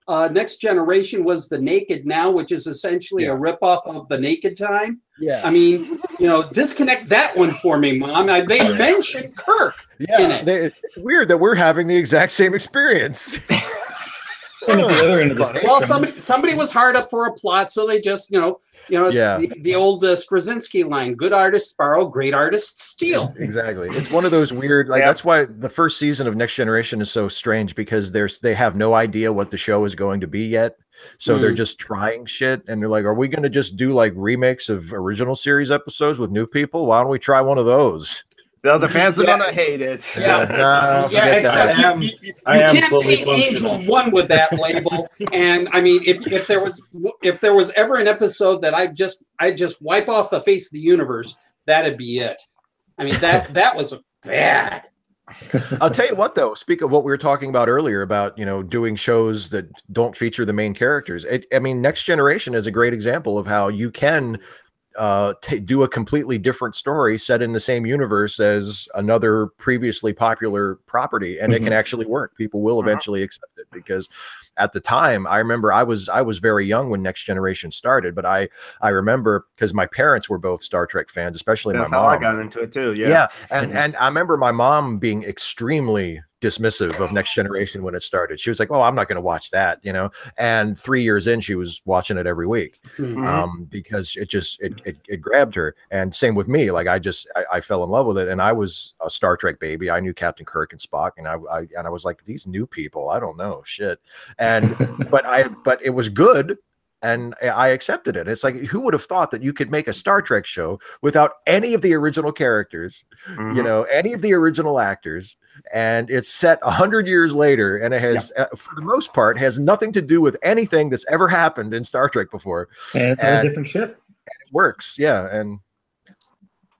S4: Next Generation was The Naked Now, which is essentially a ripoff of The Naked Time.
S1: Yeah.
S4: I mean, disconnect that one for me, Mom. They mentioned Kirk in it.
S1: It's weird that we're having the exact same experience.
S4: Well, somebody was hard up for a plot, so they just, it's the old Straczynski line: good artists borrow, great artists steal.
S1: Exactly. It's one of those weird, that's why the first season of Next Generation is so strange, because they have no idea what the show is going to be yet. So they're just trying shit, and they're like, "Are we going to just do like remakes of original series episodes with new people? Why don't we try one of those?"
S2: No, the fans are gonna hate it.
S4: Except you can't paint Angel 1 with that label. And I mean, if there was ever an episode that I just wipe off the face of the universe, that'd be it. I mean, that was bad.
S1: I'll tell you what, though. Speak of what we were talking about earlier about doing shows that don't feature the main characters. I mean, Next Generation is a great example of how you can do a completely different story set in the same universe as another previously popular property, and it can actually work. People will eventually accept it, because at the time, I remember I was very young when Next Generation started, but I remember, because my parents were both Star Trek fans, especially my mom.
S2: That's how I got into it too.
S1: Yeah. And I remember my mom being extremely dismissive of Next Generation when it started. She was like, "Oh, I'm not going to watch that," And 3 years in, she was watching it every week because it grabbed her. And same with me. Like I fell in love with it, and I was a Star Trek baby. I knew Captain Kirk and Spock, and I was like, these new people, I don't know shit. And but it was good. And I accepted it. It's like, who would have thought that you could make a Star Trek show without any of the original characters, any of the original actors, and it's set 100 years later, and it has, for the most part, has nothing to do with anything that's ever happened in Star Trek before.
S9: And it's a different ship.
S1: And it works, and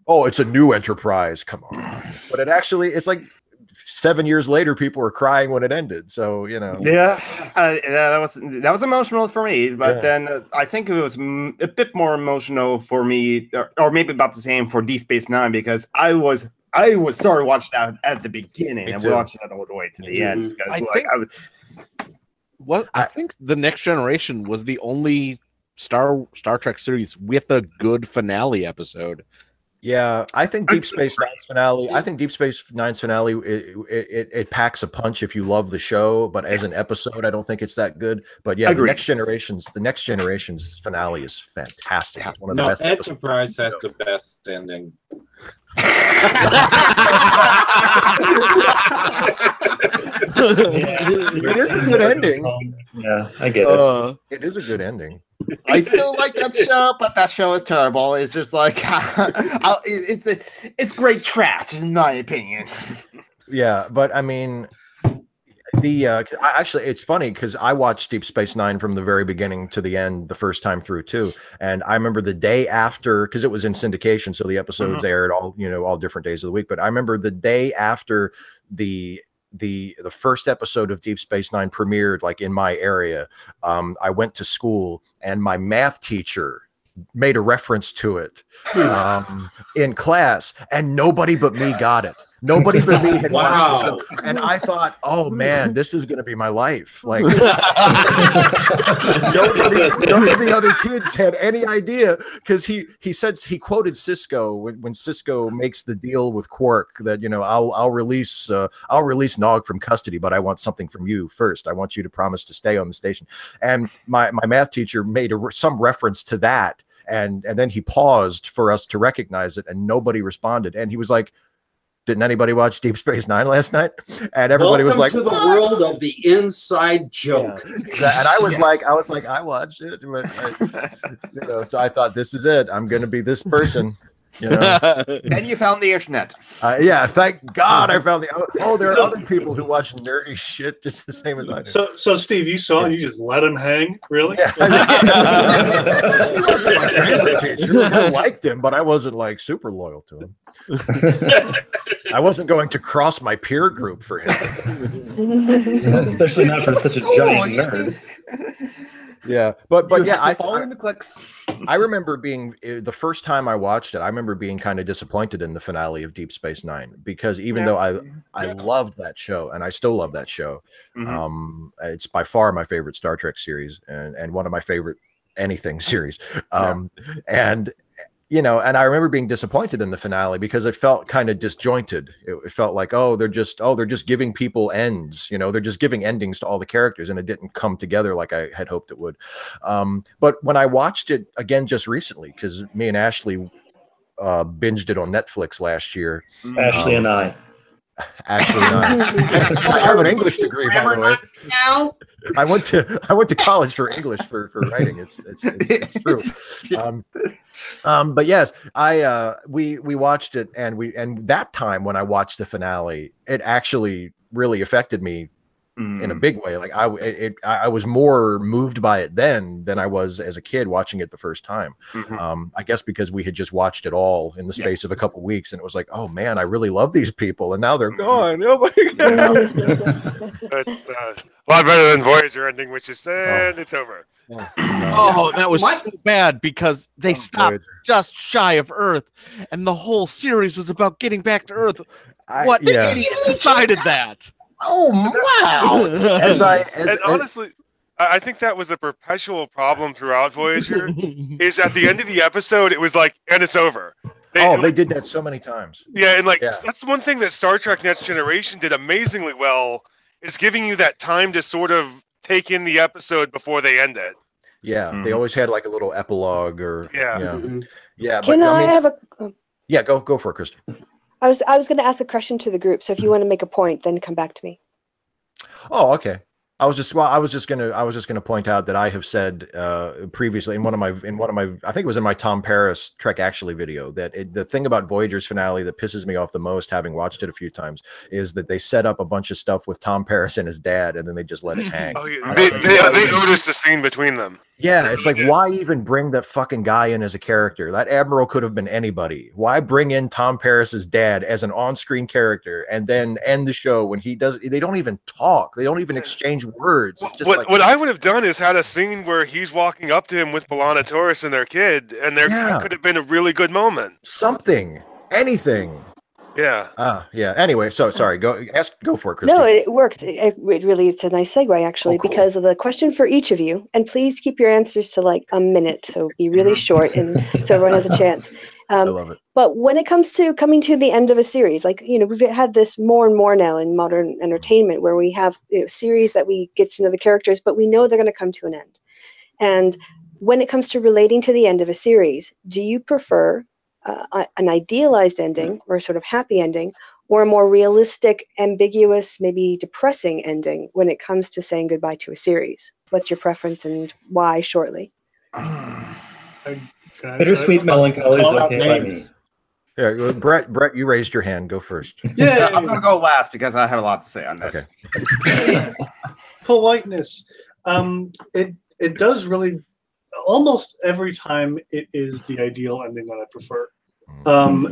S1: it's a new Enterprise. Come on, but it's like 7 years later, people were crying when it ended. So
S2: that was emotional for me. But then I think it was a bit more emotional for me, or maybe about the same for Deep Space Nine, because I started watching that at the beginning and watching it all the way to the end. Because
S7: I think The Next Generation was the only Star Trek series with a good finale episode.
S1: Yeah, I think Deep Space Nine's finale. It packs a punch if you love the show, but as an episode, I don't think it's that good. But yeah, the Next Generation's finale is fantastic. It's one of the best.
S5: Enterprise has the best ending.
S1: It is a good ending.
S9: Yeah, I get it.
S1: It is a good ending.
S2: I still like that show, but that show is terrible. It's just like it's great trash, in my opinion.
S1: Yeah, but I mean, actually, it's funny because I watched Deep Space Nine from the very beginning to the end the first time through too, and I remember the day after, because it was in syndication, so the episodes aired all different days of the week. But I remember the day after the first episode of Deep Space Nine premiered, like in my area, I went to school and my math teacher made a reference to it in class, and nobody but me got it. Nobody but me had watched the show, and I thought, "Oh man, this is going to be my life." Like none of the other kids had any idea, because he said, he quoted Cisco when Cisco makes the deal with Quark that I'll release Nog from custody, but I want something from you first. I want you to promise to stay on the station. And my math teacher made some reference to that, and then he paused for us to recognize it, and nobody responded, and he was like, "Didn't anybody watch Deep Space Nine last night?" And everybody was like,
S4: to the world of the inside joke.
S1: Yeah. And I was like, I watched it. But so I thought, this is it. I'm going to be this person.
S2: And you found the internet.
S1: Yeah, thank God I found the. Oh, there are other people who watch nerdy shit just the same as I do.
S6: So Steve, you saw and you just let him hang, really?
S1: Yeah. He wasn't my favorite teacher. I liked him, but I wasn't like super loyal to him. I wasn't going to cross my peer group for him.
S9: Especially not for such a giant nerd.
S1: Yeah, but yeah, I
S2: following the clicks.
S1: I remember being the first time I watched it. I remember being kind of disappointed in the finale of Deep Space Nine, because even though I loved that show, and I still love that show, it's by far my favorite Star Trek series, and one of my favorite anything series. And and I remember being disappointed in the finale because it felt kind of disjointed. It felt like, they're just giving people ends, they're just giving endings to all the characters, and it didn't come together like I had hoped it would. But when I watched it again just recently, because me and Ashley binged it on Netflix last year.
S9: Ashley and I.
S1: Ashley and I have an English degree, by the way. I went to college for English for writing. It's true. But yes, we watched it, and that time when I watched the finale, it actually really affected me in a big way. Like I was more moved by it then than I was as a kid watching it the first time. I guess because we had just watched it all in the space of a couple weeks, and it was like, oh man, I really love these people, and now they're gone. Oh my God.
S8: It's a lot better than Voyager ending, which is it's over.
S7: Oh, that was so bad because they stopped just shy of Earth, and the whole series was about getting back to Earth. What idiot decided that?
S2: Oh wow!
S8: Honestly, I think that was a perpetual problem throughout Voyager. Is at the end of the episode, it was like, and it's over.
S1: They did that so many times.
S8: Yeah, and that's one thing that Star Trek Next Generation did amazingly well, is giving you that time to sort of take in the episode before they end it.
S1: Yeah, they always had like a little epilogue or yeah.
S3: Can I have a?
S1: Yeah, go for it, Kristen.
S3: I was going to ask a question to the group, so if you want to make a point, then come back to me.
S1: Oh, okay. I was just gonna point out that I have said previously in one of my I think it was in my Tom Paris Trek Actually video, that the thing about Voyager's finale that pisses me off the most, having watched it a few times, is that they set up a bunch of stuff with Tom Paris and his dad, and then they just let it hang.
S8: They noticed the scene between them.
S1: Yeah, it's like, why even bring that fucking guy in as a character? That admiral could have been anybody. Why bring in Tom Paris's dad as an on-screen character and then end the show when he does? They don't even talk. They don't even exchange words. It's just
S8: what I would have done is had a scene where he's walking up to him with B'Elanna Torres and their kid, and there could have been a really good moment.
S1: Something, anything.
S8: Yeah.
S1: Yeah. Anyway, so sorry. Go for it, Christy.
S3: No, it works. It really, it's a nice segue actually, because of the question for each of you. And please keep your answers to like a minute, so be really short, and so everyone has a chance.
S1: I love it.
S3: But when it comes to coming to the end of a series, like we've had this more and more now in modern entertainment, where we have series that we get to know the characters, but we know they're going to come to an end. And when it comes to relating to the end of a series, do you prefer an idealized ending or a sort of happy ending, or a more realistic, ambiguous, maybe depressing ending when it comes to saying goodbye to a series? What's your preference and why? Shortly.
S9: Bittersweet melancholy is okay by me.
S1: Yeah, Brett, you raised your hand. Go first.
S2: Yeah, I'm gonna go last because I have a lot to say on this.
S1: Okay.
S6: Politeness. It does really almost every time it is the ideal ending that I prefer.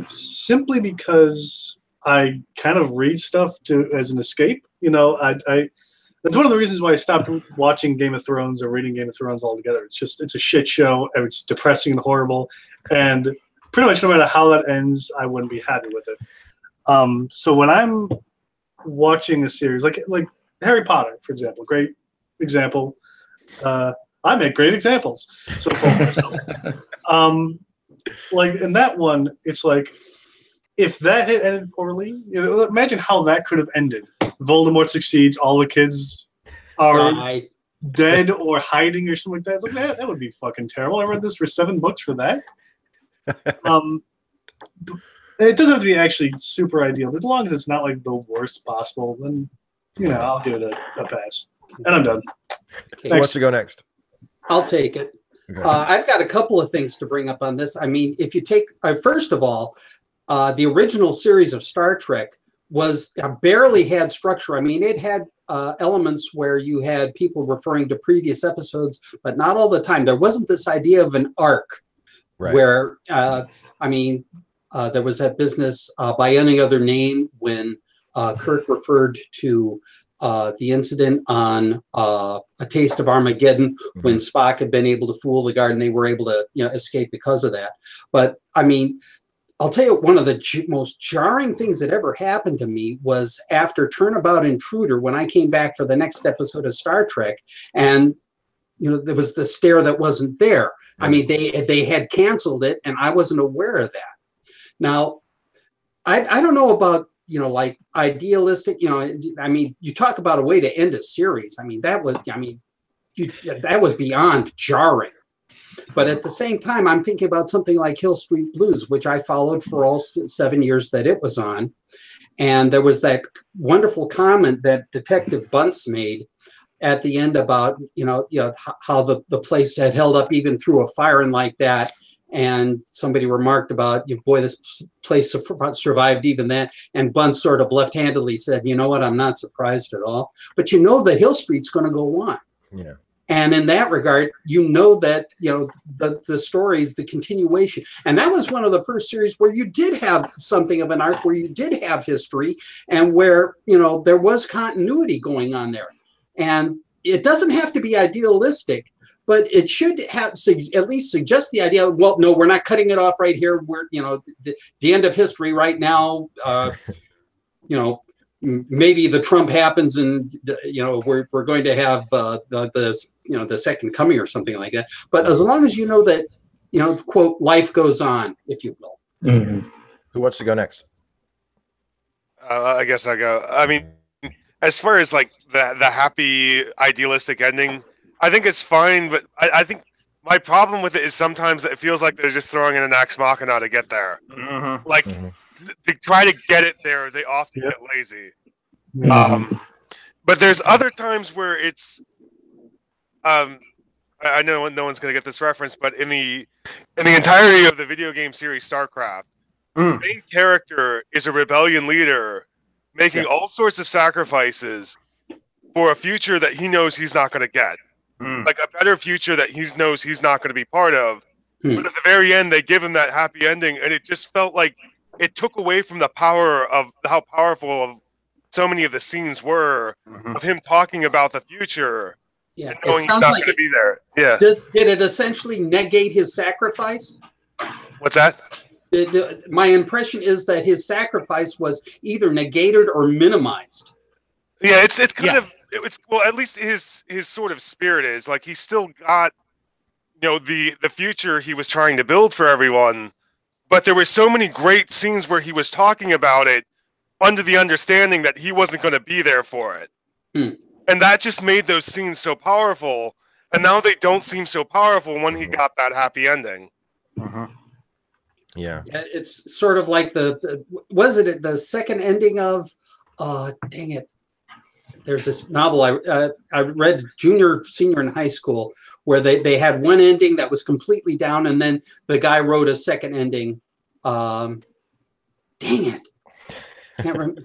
S6: Simply because I kind of read stuff as an escape. You know, that's one of the reasons why I stopped watching Game of Thrones or reading Game of Thrones altogether. It's a shit show. It's depressing and horrible, and pretty much no matter how that ends, I wouldn't be happy with it. So when I'm watching a series like Harry Potter, for example, great example. I make great examples so far. Like in that one, it's like if that had ended poorly, imagine how that could have ended. Voldemort succeeds, all the kids are dead or hiding or something like that. It's like that would be fucking terrible. I read this for 7 books for that. It doesn't have to be actually super ideal, but as long as it's not like the worst possible, then I'll give it a pass. And I'm done.
S1: Okay. Who wants to go next?
S4: I'll take it. Okay. I've got a couple of things to bring up on this. I mean, if you take, first of all, the original series of Star Trek was barely had structure. I mean, it had elements where you had people referring to previous episodes, but not all the time. There wasn't this idea of an arc where, there was that business by any other name when Kirk referred to the incident on A Taste of Armageddon, when Spock had been able to fool the guard and they were able to escape because of that. But I mean, I'll tell you, one of the most jarring things that ever happened to me was after Turnabout Intruder, when I came back for the next episode of Star Trek, and there was the stare that wasn't there. I mean, they had canceled it, and I wasn't aware of that. Now, I don't know about like idealistic. I mean, you talk about a way to end a series. I mean, that was beyond jarring. But at the same time, I'm thinking about something like Hill Street Blues, which I followed for all 7 years that it was on. And there was that wonderful comment that Detective Bunce made at the end about, how the place had held up even through a fire and like that. And somebody remarked about, boy, this place survived even that. And Bunce sort of left-handedly said, you know what, I'm not surprised at all. But the Hill Street's going to go on. Yeah. And in that regard, that, the stories, the continuation. And that was one of the first series where you did have something of an arc, where you did have history, and where, there was continuity going on there. And it doesn't have to be idealistic, but it should have at least suggest the idea, well, no, we're not cutting it off right here. We're, the end of history right now, maybe the Trump happens and, we're going to have the second coming or something like that. But as long as that, quote, life goes on, if you will.
S1: Mm-hmm. Who wants to go next?
S8: I guess I go. I mean, as far as like the happy idealistic ending, I think it's fine, but I think my problem with it is sometimes it feels like they're just throwing in an ex machina to get there. Mm-hmm. Like to try to get it there, they often get lazy. Mm-hmm. But there's other times where it's I know no one's going to get this reference, but in the entirety of the video game series StarCraft, the main character is a rebellion leader making all sorts of sacrifices for a future that he knows he's not going to get. Like a better future that he knows he's not going to be part of. But at the very end, they give him that happy ending, and it just felt like it took away from the power of how powerful of so many of the scenes were of him talking about the future.
S4: Yeah,
S8: and knowing he's not going to be there. Yeah.
S4: Did it essentially negate his sacrifice?
S8: What's that?
S4: My impression is that his sacrifice was either negated or minimized.
S8: Yeah, it's kind of well, at least his sort of spirit is like he's still got the future he was trying to build for everyone, but there were so many great scenes where he was talking about it under the understanding that he wasn't going to be there for it. And that just made those scenes so powerful, and now they don't seem so powerful when he got that happy ending.
S1: Yeah.
S4: It's sort of like was it the second ending of dang it. There's this novel I read senior in high school where they had one ending that was completely down, and then the guy wrote a second ending. Dang it. Can't remember.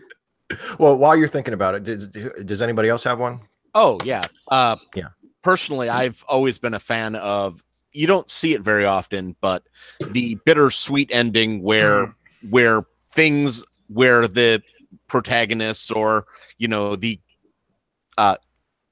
S1: Well, while you're thinking about it, does anybody else have one?
S7: Oh, yeah.
S1: Yeah.
S7: Personally, I've always been a fan of, you don't see it very often, but the bittersweet ending where the protagonists or,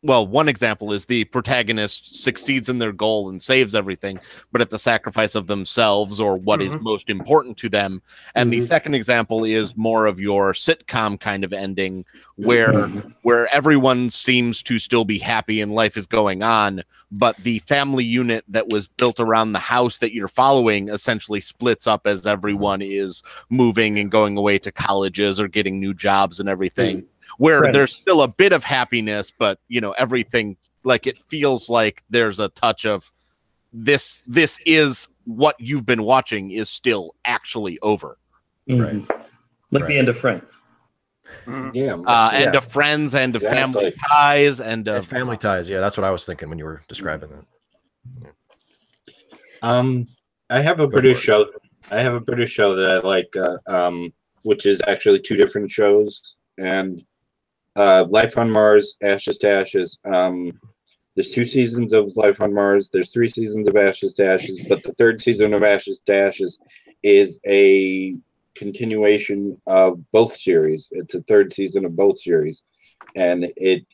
S7: one example is the protagonist succeeds in their goal and saves everything, but at the sacrifice of themselves or what is most important to them. And the second example is more of your sitcom kind of ending where everyone seems to still be happy and life is going on, but the family unit that was built around the house that you're following essentially splits up as everyone is moving and going away to colleges or getting new jobs and everything. Where there's still a bit of happiness, but everything, like, it feels like there's a touch of this is what you've been watching is still actually over.
S9: Right. Like the end of Friends.
S7: End of Friends, and of Family Ties, and of
S1: Family Ties. Yeah, that's what I was thinking when you were describing that.
S5: I have a British show. I have a British show that I like, which is actually two different shows, and Life on Mars, Ashes to Ashes. There's 2 seasons of Life on Mars. There's 3 seasons of Ashes to Ashes, but the 3rd season of Ashes to Ashes is a continuation of both series. It's a 3rd season of both series, and it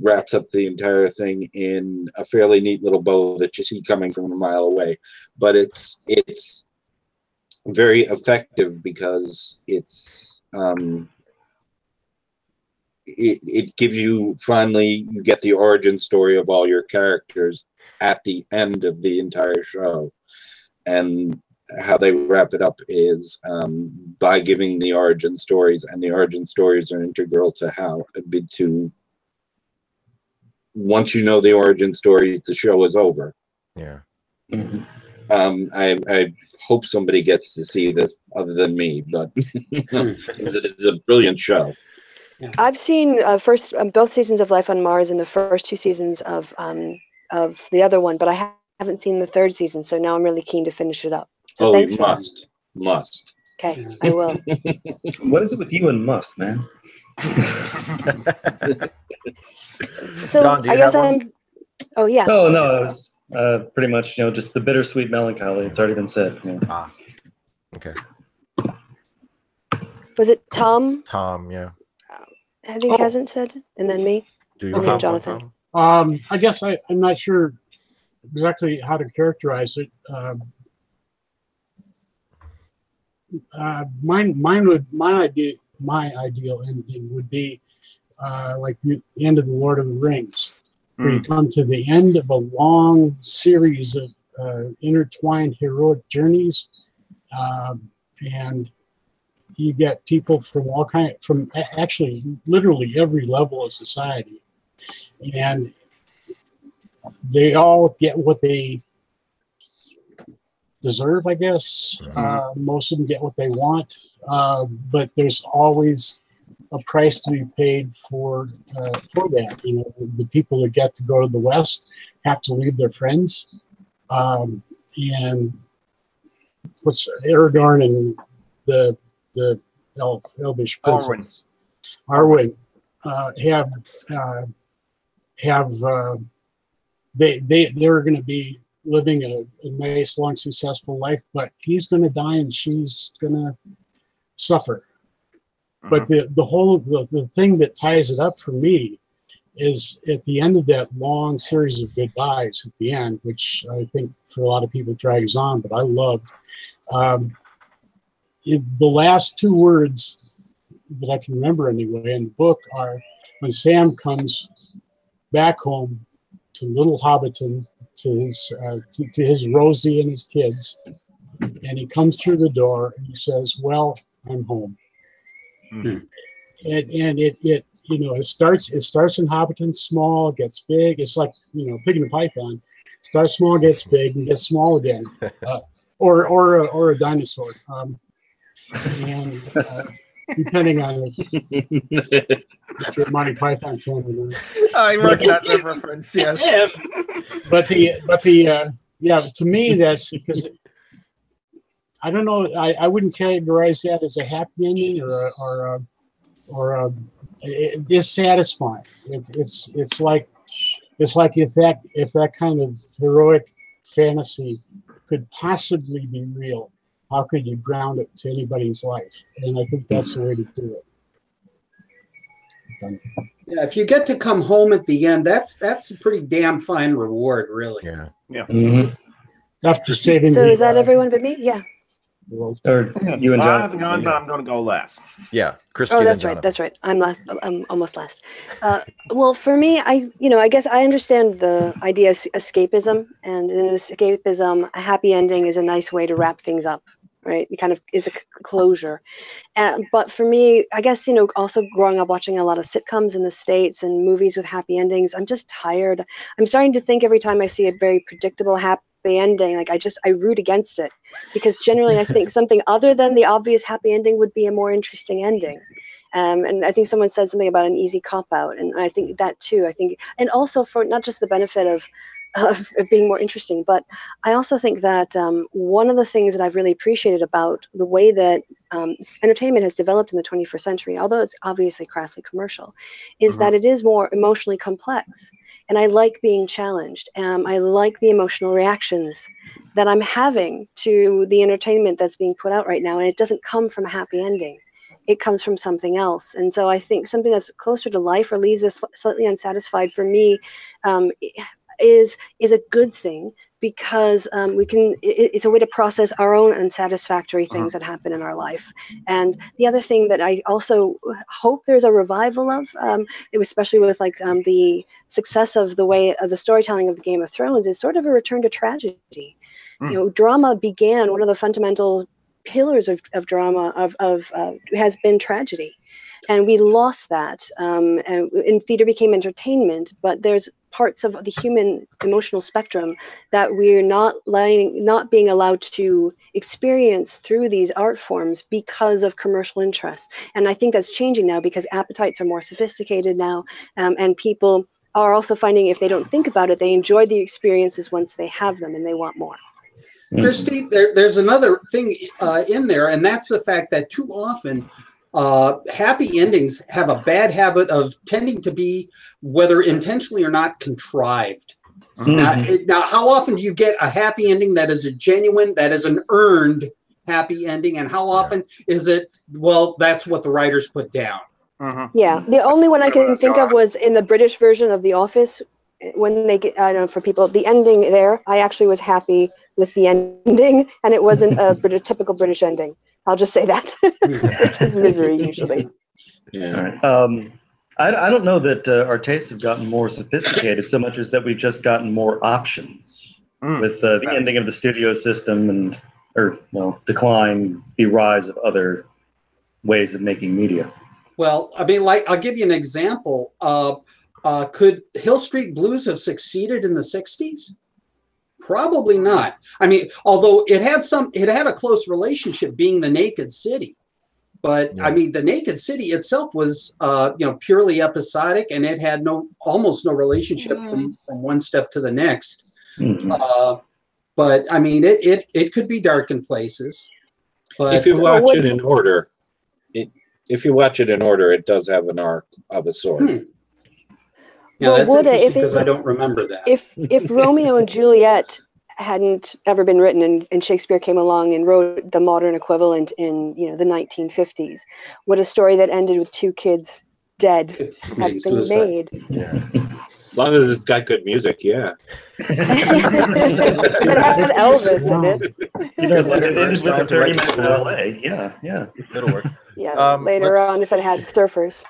S5: wraps up the entire thing in a fairly neat little bow that you see coming from a mile away. But it's very effective because it's it gives you, finally, you get the origin story of all your characters at the end of the entire show. And how they wrap it up is by giving the origin stories, and the origin stories are integral to once you know the origin stories, the show is over.
S1: Yeah.
S5: I hope somebody gets to see this other than me, but it's a brilliant show.
S3: I've seen both seasons of Life on Mars and the first 2 seasons of the other one, but I haven't seen the 3rd season, so now I'm really keen to finish it up. So thanks
S5: you must.
S3: Okay, I will.
S9: What is it with you and must, man?
S3: So John, I guess I'm. Oh yeah.
S9: Oh no, it was pretty much just the bittersweet melancholy. It's already been said. Yeah.
S1: Okay.
S3: Was it Tom?
S1: Tom, yeah.
S3: I think hasn't said, and then me.
S1: Do you have Jonathan?
S10: I guess I'm not sure exactly how to characterize it. My ideal ending would be like the end of the Lord of the Rings, where you come to the end of a long series of intertwined heroic journeys, and you get people from actually literally every level of society, and they all get what they deserve, I guess. Most of them get what they want, but there's always a price to be paid for that. The people that get to go to the West have to leave their friends, and what's Aragorn and the elvish princess Arwen they're going to be living a nice, long, successful life, but he's going to die and she's going to suffer. But the thing that ties it up for me is at the end of that long series of goodbyes at the end, which I think for a lot of people drags on, but I loved. The last 2 words that I can remember anyway in the book are when Sam comes back home to Little Hobbiton, to his Rosie and his kids, and he comes through the door and he says, "Well, I'm home." And it starts in Hobbiton small, gets big. It's like Pig and the Python. Starts small, gets big, and gets small again. or a dinosaur. And depending on if you're a Monty Python fan or not.
S2: I recognize that reference. Yes.
S10: But yeah, to me that's because I don't know. I wouldn't categorize that as a happy ending or a dissatisfying. It's like if that kind of heroic fantasy could possibly be real, how could you ground it to anybody's life? And I think that's the way to do it.
S4: Yeah, if you get to come home at the end, that's a pretty damn fine reward, really.
S1: Yeah.
S9: Mm-hmm.
S10: After saving.
S3: So is that everyone but me? Yeah.
S9: Or you and John.
S2: I haven't gone, but I'm going to go last.
S1: Yeah, Christy.
S3: Oh, that's right. That's right. I'm last. I'm almost last. Well, for me, I guess I understand the idea of escapism, and in escapism, a happy ending is a nice way to wrap things up, right? It kind of is a closure. But for me, I guess, also growing up watching a lot of sitcoms in the States and movies with happy endings, I'm just tired. I'm starting to think every time I see a very predictable happy ending, like I root against it, because generally I think something other than the obvious happy ending would be a more interesting ending. And I think someone said something about an easy cop-out, and I think that too. And also for not just the benefit of being more interesting, but I also think that one of the things that I've really appreciated about the way that entertainment has developed in the 21st century, although it's obviously crassly commercial, is that it is more emotionally complex. And I like being challenged. I like the emotional reactions that I'm having to the entertainment that's being put out right now. And it doesn't come from a happy ending. It comes from something else. And so I think something that's closer to life or leaves us slightly unsatisfied for me is a good thing, because it's a way to process our own unsatisfactory things that happen in our life. And the other thing that I also hope there's a revival of, especially with the success of the storytelling of the Game of Thrones, is sort of a return to tragedy. Drama began, one of the fundamental pillars of drama has been tragedy. And we lost that, and theater became entertainment, but there's parts of the human emotional spectrum that we're not being allowed to experience through these art forms because of commercial interest. And I think that's changing now, because appetites are more sophisticated now, and people are also finding, if they don't think about it, they enjoy the experiences once they have them, and they want more.
S4: Christy, there's another thing in there, and that's the fact that too often happy endings have a bad habit of tending to be, whether intentionally or not, contrived. Now, how often do you get a happy ending that is a genuine, that is an earned happy ending, and how often is it, well, that's what the writers put down?
S3: Yeah, the only one I can think of was in the British version of The Office, when they get, I don't know, for people, the ending there, I actually was happy with the ending, and it wasn't a typical British ending. I'll just say that. Which is misery usually.
S9: Yeah. I don't know that our tastes have gotten more sophisticated so much as that we've just gotten more options with the ending of the studio system decline, the rise of other ways of making media.
S4: Well, I mean, I'll give you an example. Could Hill Street Blues have succeeded in the 60s? Probably not. I mean, although it had a close relationship, being the Naked City, but I mean, the Naked City itself was, purely episodic, and it had almost no relationship from one step to the next. But I mean, it could be dark in places. But
S5: if you watch it in order, it does have an arc of a sort.
S4: Yeah, that's interesting, because I don't remember that.
S3: If Romeo and Juliet hadn't ever been written and Shakespeare came along and wrote the modern equivalent in the 1950s, would a story that ended with two kids dead have been made?
S5: Yeah. As long as it's got good music, yeah.
S3: It had Elvis in it.
S9: It ended with a 30-minute ballet. Yeah.
S1: It'll work.
S3: Yeah, later on, if it had surfers.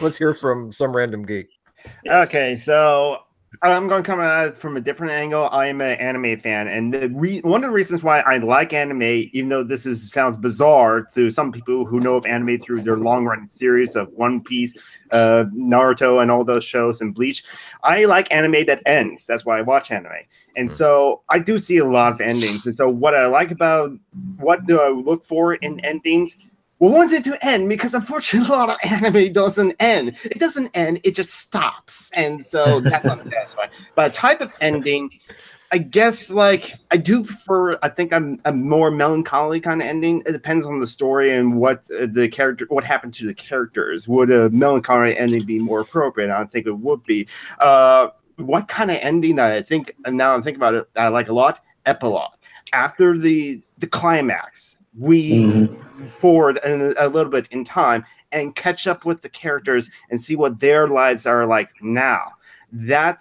S1: Let's hear from some random geek.
S2: Okay, so I'm going to come at it from a different angle. I am an anime fan, and one of the reasons why I like anime, even though this sounds bizarre to some people who know of anime through their long-running series of One Piece, Naruto, and all those shows, and Bleach, I like anime that ends. That's why I watch anime. And so I do see a lot of endings. And so what I like about, what do I look for in endings? We want it to end because unfortunately a lot of anime doesn't end. It doesn't end, it just stops. And so that's unsatisfying. But a type of ending, I guess, like, I do prefer, I think I'm a more melancholy kind of ending. It depends on the story and what what happened to the characters. Would a melancholy ending be more appropriate? I think it would be. What kind of ending that I think, and now I'm thinking about it, I like a lot? Epilogue. After the climax, we forward a little bit in time and catch up with the characters and see what their lives are like now. I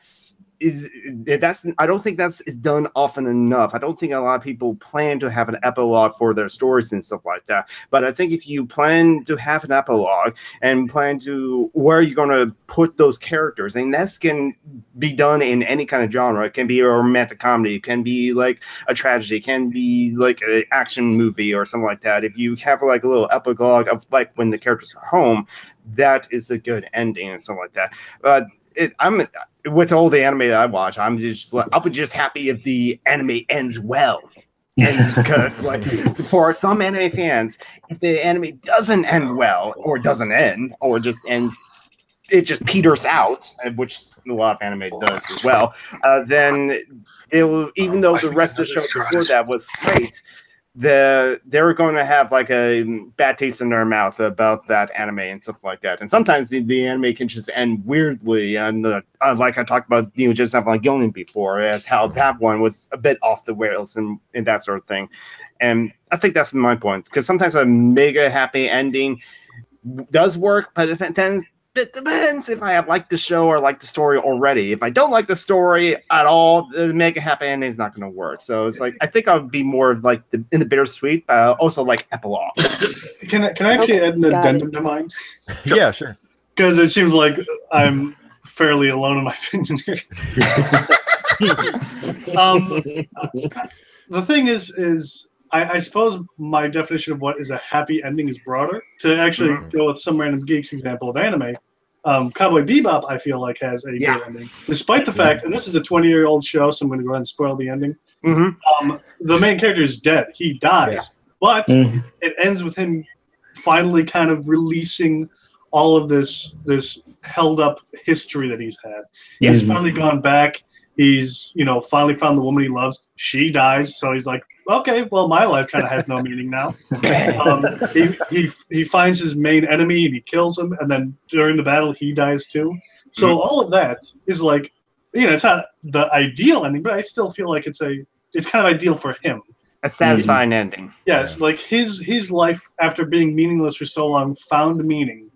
S2: don't think that's done often enough. I don't think a lot of people plan to have an epilogue for their stories and stuff like that. But I think if you plan to have an epilogue and plan to where you're going to put those characters, and that can be done in any kind of genre. It can be a romantic comedy, it can be like a tragedy, it can be like an action movie or something like that. If you have like a little epilogue of like when the characters are home, that is a good ending and something like that. With all the anime that I watch, I'll be just happy if the anime ends well. And because like for some anime fans, if the anime doesn't end well or doesn't end or just ends, it just peters out, which a lot of anime does as well, then it will, even though the rest of the show before that was great, they're going to have like a bad taste in their mouth about that anime and stuff like that. And sometimes the anime can just end weirdly. And like I talked about, just Evangelion before, as how that one was a bit off the rails and that sort of thing. And I think that's my point, because sometimes a mega happy ending does work, but it depends if I have liked the show or like the story already. If I don't like the story at all, the mega happy ending is not going to work. So it's like, I think I would be more of like in the bittersweet, but also like epilogue.
S6: Can I actually add an addendum to mine?
S1: Sure. Yeah, sure.
S6: Because it seems like I'm fairly alone in my opinion here. The thing is I suppose my definition of what is a happy ending is broader. To actually go with some random geek's example of anime, Cowboy Bebop, I feel like, has a good ending. Despite the fact, and this is a 20-year-old show, so I'm going to go ahead and spoil the ending. The main character is dead. He dies. But it ends with him finally kind of releasing all of this held-up history that he's had. He's finally gone back. He's, finally found the woman he loves. She dies, so he's like, okay, well, my life kind of has no meaning now. He finds his main enemy and he kills him, and then during the battle, he dies too. So all of that is like, it's not the ideal ending, but I still feel like it's kind of ideal for him.
S2: A satisfying ending.
S6: Yes, like his life after being meaningless for so long found meaning,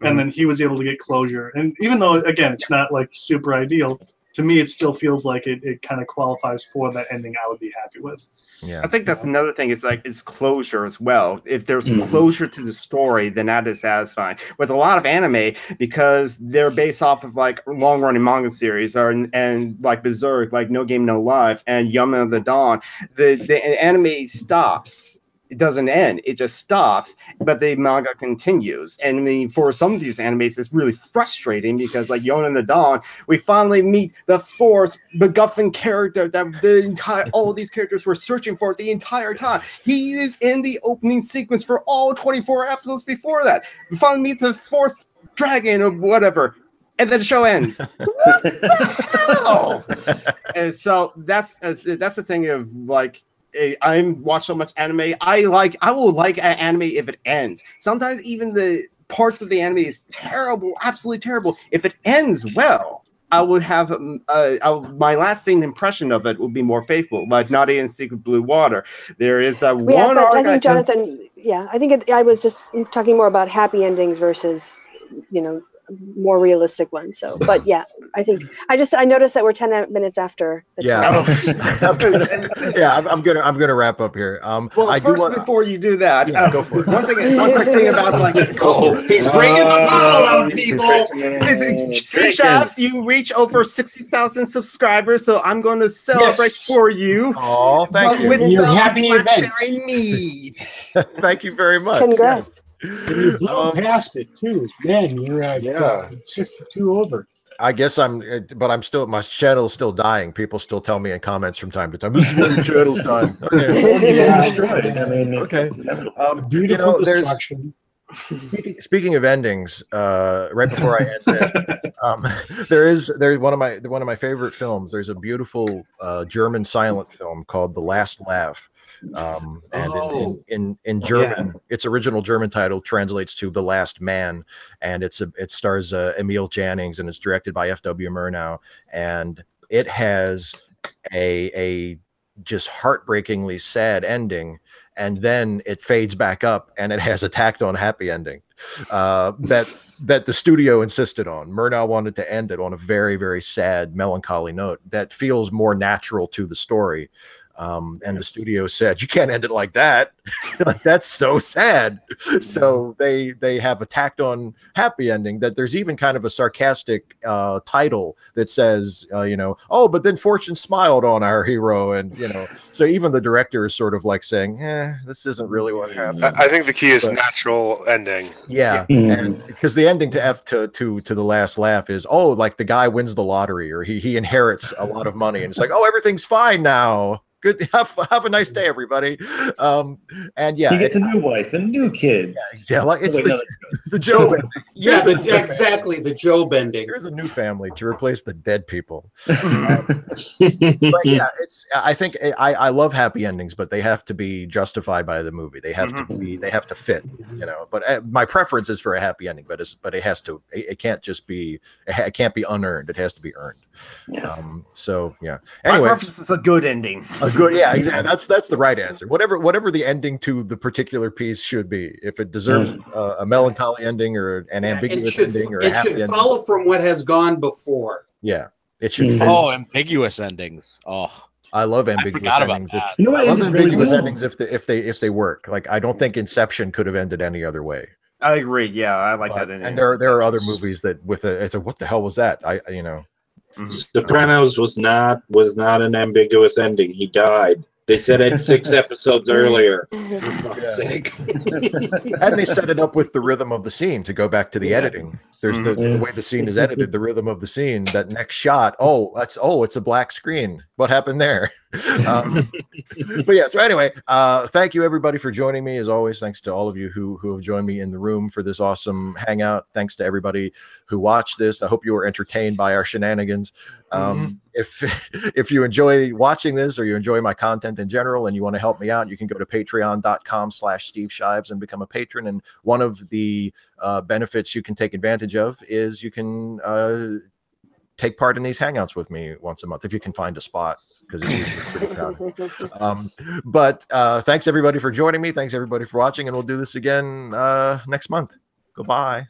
S6: and then he was able to get closure. And even though, again, it's not like super ideal, to me, it still feels like it kind of qualifies for that ending I would be happy with.
S2: Yeah, I think that's another thing. It's closure as well. If there's closure to the story, then that is satisfying. With a lot of anime, because they're based off of like long-running manga series, and like Berserk, like No Game No Life, and Yama of the Dawn, the anime stops. It doesn't end. It just stops, but the manga continues. And I mean, for some of these animes, it's really frustrating because, like Yona and the Dawn, we finally meet the fourth MacGuffin character that all these characters were searching for the entire time. He is in the opening sequence for all 24 episodes before that. We finally meet the fourth dragon or whatever. And then the show ends. What the hell? And so that's the thing of like, I watch so much anime. I will like an anime if it ends. Sometimes even the parts of the anime is terrible, absolutely terrible. If it ends well, I would have my lasting impression of it would be more faithful. Like Nadia in Secret Blue Water. There is that one arc.
S3: I think Jonathan. I think I was just talking more about happy endings versus, more realistic ones. So, but yeah, I think I noticed that we're 10 minutes after.
S1: I'm gonna wrap up here.
S2: Well, before you do that,
S1: go for it.
S2: One quick thing about like,
S4: he's bringing the bottle out, people.
S2: Steve Shives, you reach over 60,000 subscribers, so I'm going to celebrate for you.
S1: Oh, thank you.
S10: With your happy event.
S1: Thank you very much.
S3: Congrats.
S10: And you blew past it too. Man, you're at 62 over.
S1: I guess my channel's still dying. People still tell me in comments from time to time, this is why your channel's dying. Okay.
S10: Beautiful destruction.
S1: Speaking of endings, right before I end this, there's one of my favorite films. There's a beautiful German silent film called The Last Laugh. And in German, its original German title translates to The Last Man, and it stars Emil Jannings, and it's directed by F.W. Murnau, and it has a just heartbreakingly sad ending, and then it fades back up and it has a tacked on happy ending that the studio insisted on. Murnau wanted to end it on a very, very sad, melancholy note that feels more natural to the story. And the studio said, you can't end it like that. Like, that's so sad. So they have a tacked on happy ending that there's even kind of a sarcastic title that says, oh, but then fortune smiled on our hero. And, so even the director is sort of like saying, this isn't really what happened.
S8: I think the key is natural ending.
S1: Yeah. And because the ending to The Last Laugh is, oh, like the guy wins the lottery, or he inherits a lot of money. And it's like, oh, everything's fine now. Good. Have a nice day, everybody. And yeah,
S9: he gets a new wife and new kids.
S1: Yeah, like it's the Job.
S4: Yeah, exactly, the Job ending.
S1: Here's a new family to replace the dead people. But yeah, I think I love happy endings, but they have to be justified by the movie. They have to fit. But my preference is for a happy ending, but it has to. It can't just be. It can't be unearned. It has to be earned.
S9: Yeah.
S1: So yeah. Anyway,
S2: my preference is a good ending.
S1: Yeah, exactly. That's the right answer. Whatever the ending to the particular piece should be. If it deserves a melancholy ending or an ambiguous ending, or a happy ending,
S4: it should follow from what has gone before.
S1: Yeah, it should.
S7: Oh, ambiguous endings. Oh,
S1: I love ambiguous endings. I
S9: love
S1: ambiguous endings if they work. Like, I don't think Inception could have ended any other way.
S2: I agree. Yeah, I like that.
S1: And there are other movies that it's a, what the hell was that?
S5: Sopranos was not an ambiguous ending. He died. They said it 6 episodes earlier. For sake.
S1: And they set it up with the rhythm of the scene to go back to the editing. There's the way the scene is edited, the rhythm of the scene. That next shot, it's a black screen. What happened there? But yeah. So anyway, thank you everybody for joining me. As always, thanks to all of you who have joined me in the room for this awesome hangout. Thanks to everybody who watched this. I hope you were entertained by our shenanigans. If you enjoy watching this, or you enjoy my content in general, and you want to help me out, you can go to patreon.com/Steve Shives and become a patron. And one of the benefits you can take advantage of is you can take part in these hangouts with me once a month, if you can find a spot, because it's usually pretty crowded. But thanks everybody for joining me. Thanks everybody for watching, and we'll do this again next month. Goodbye.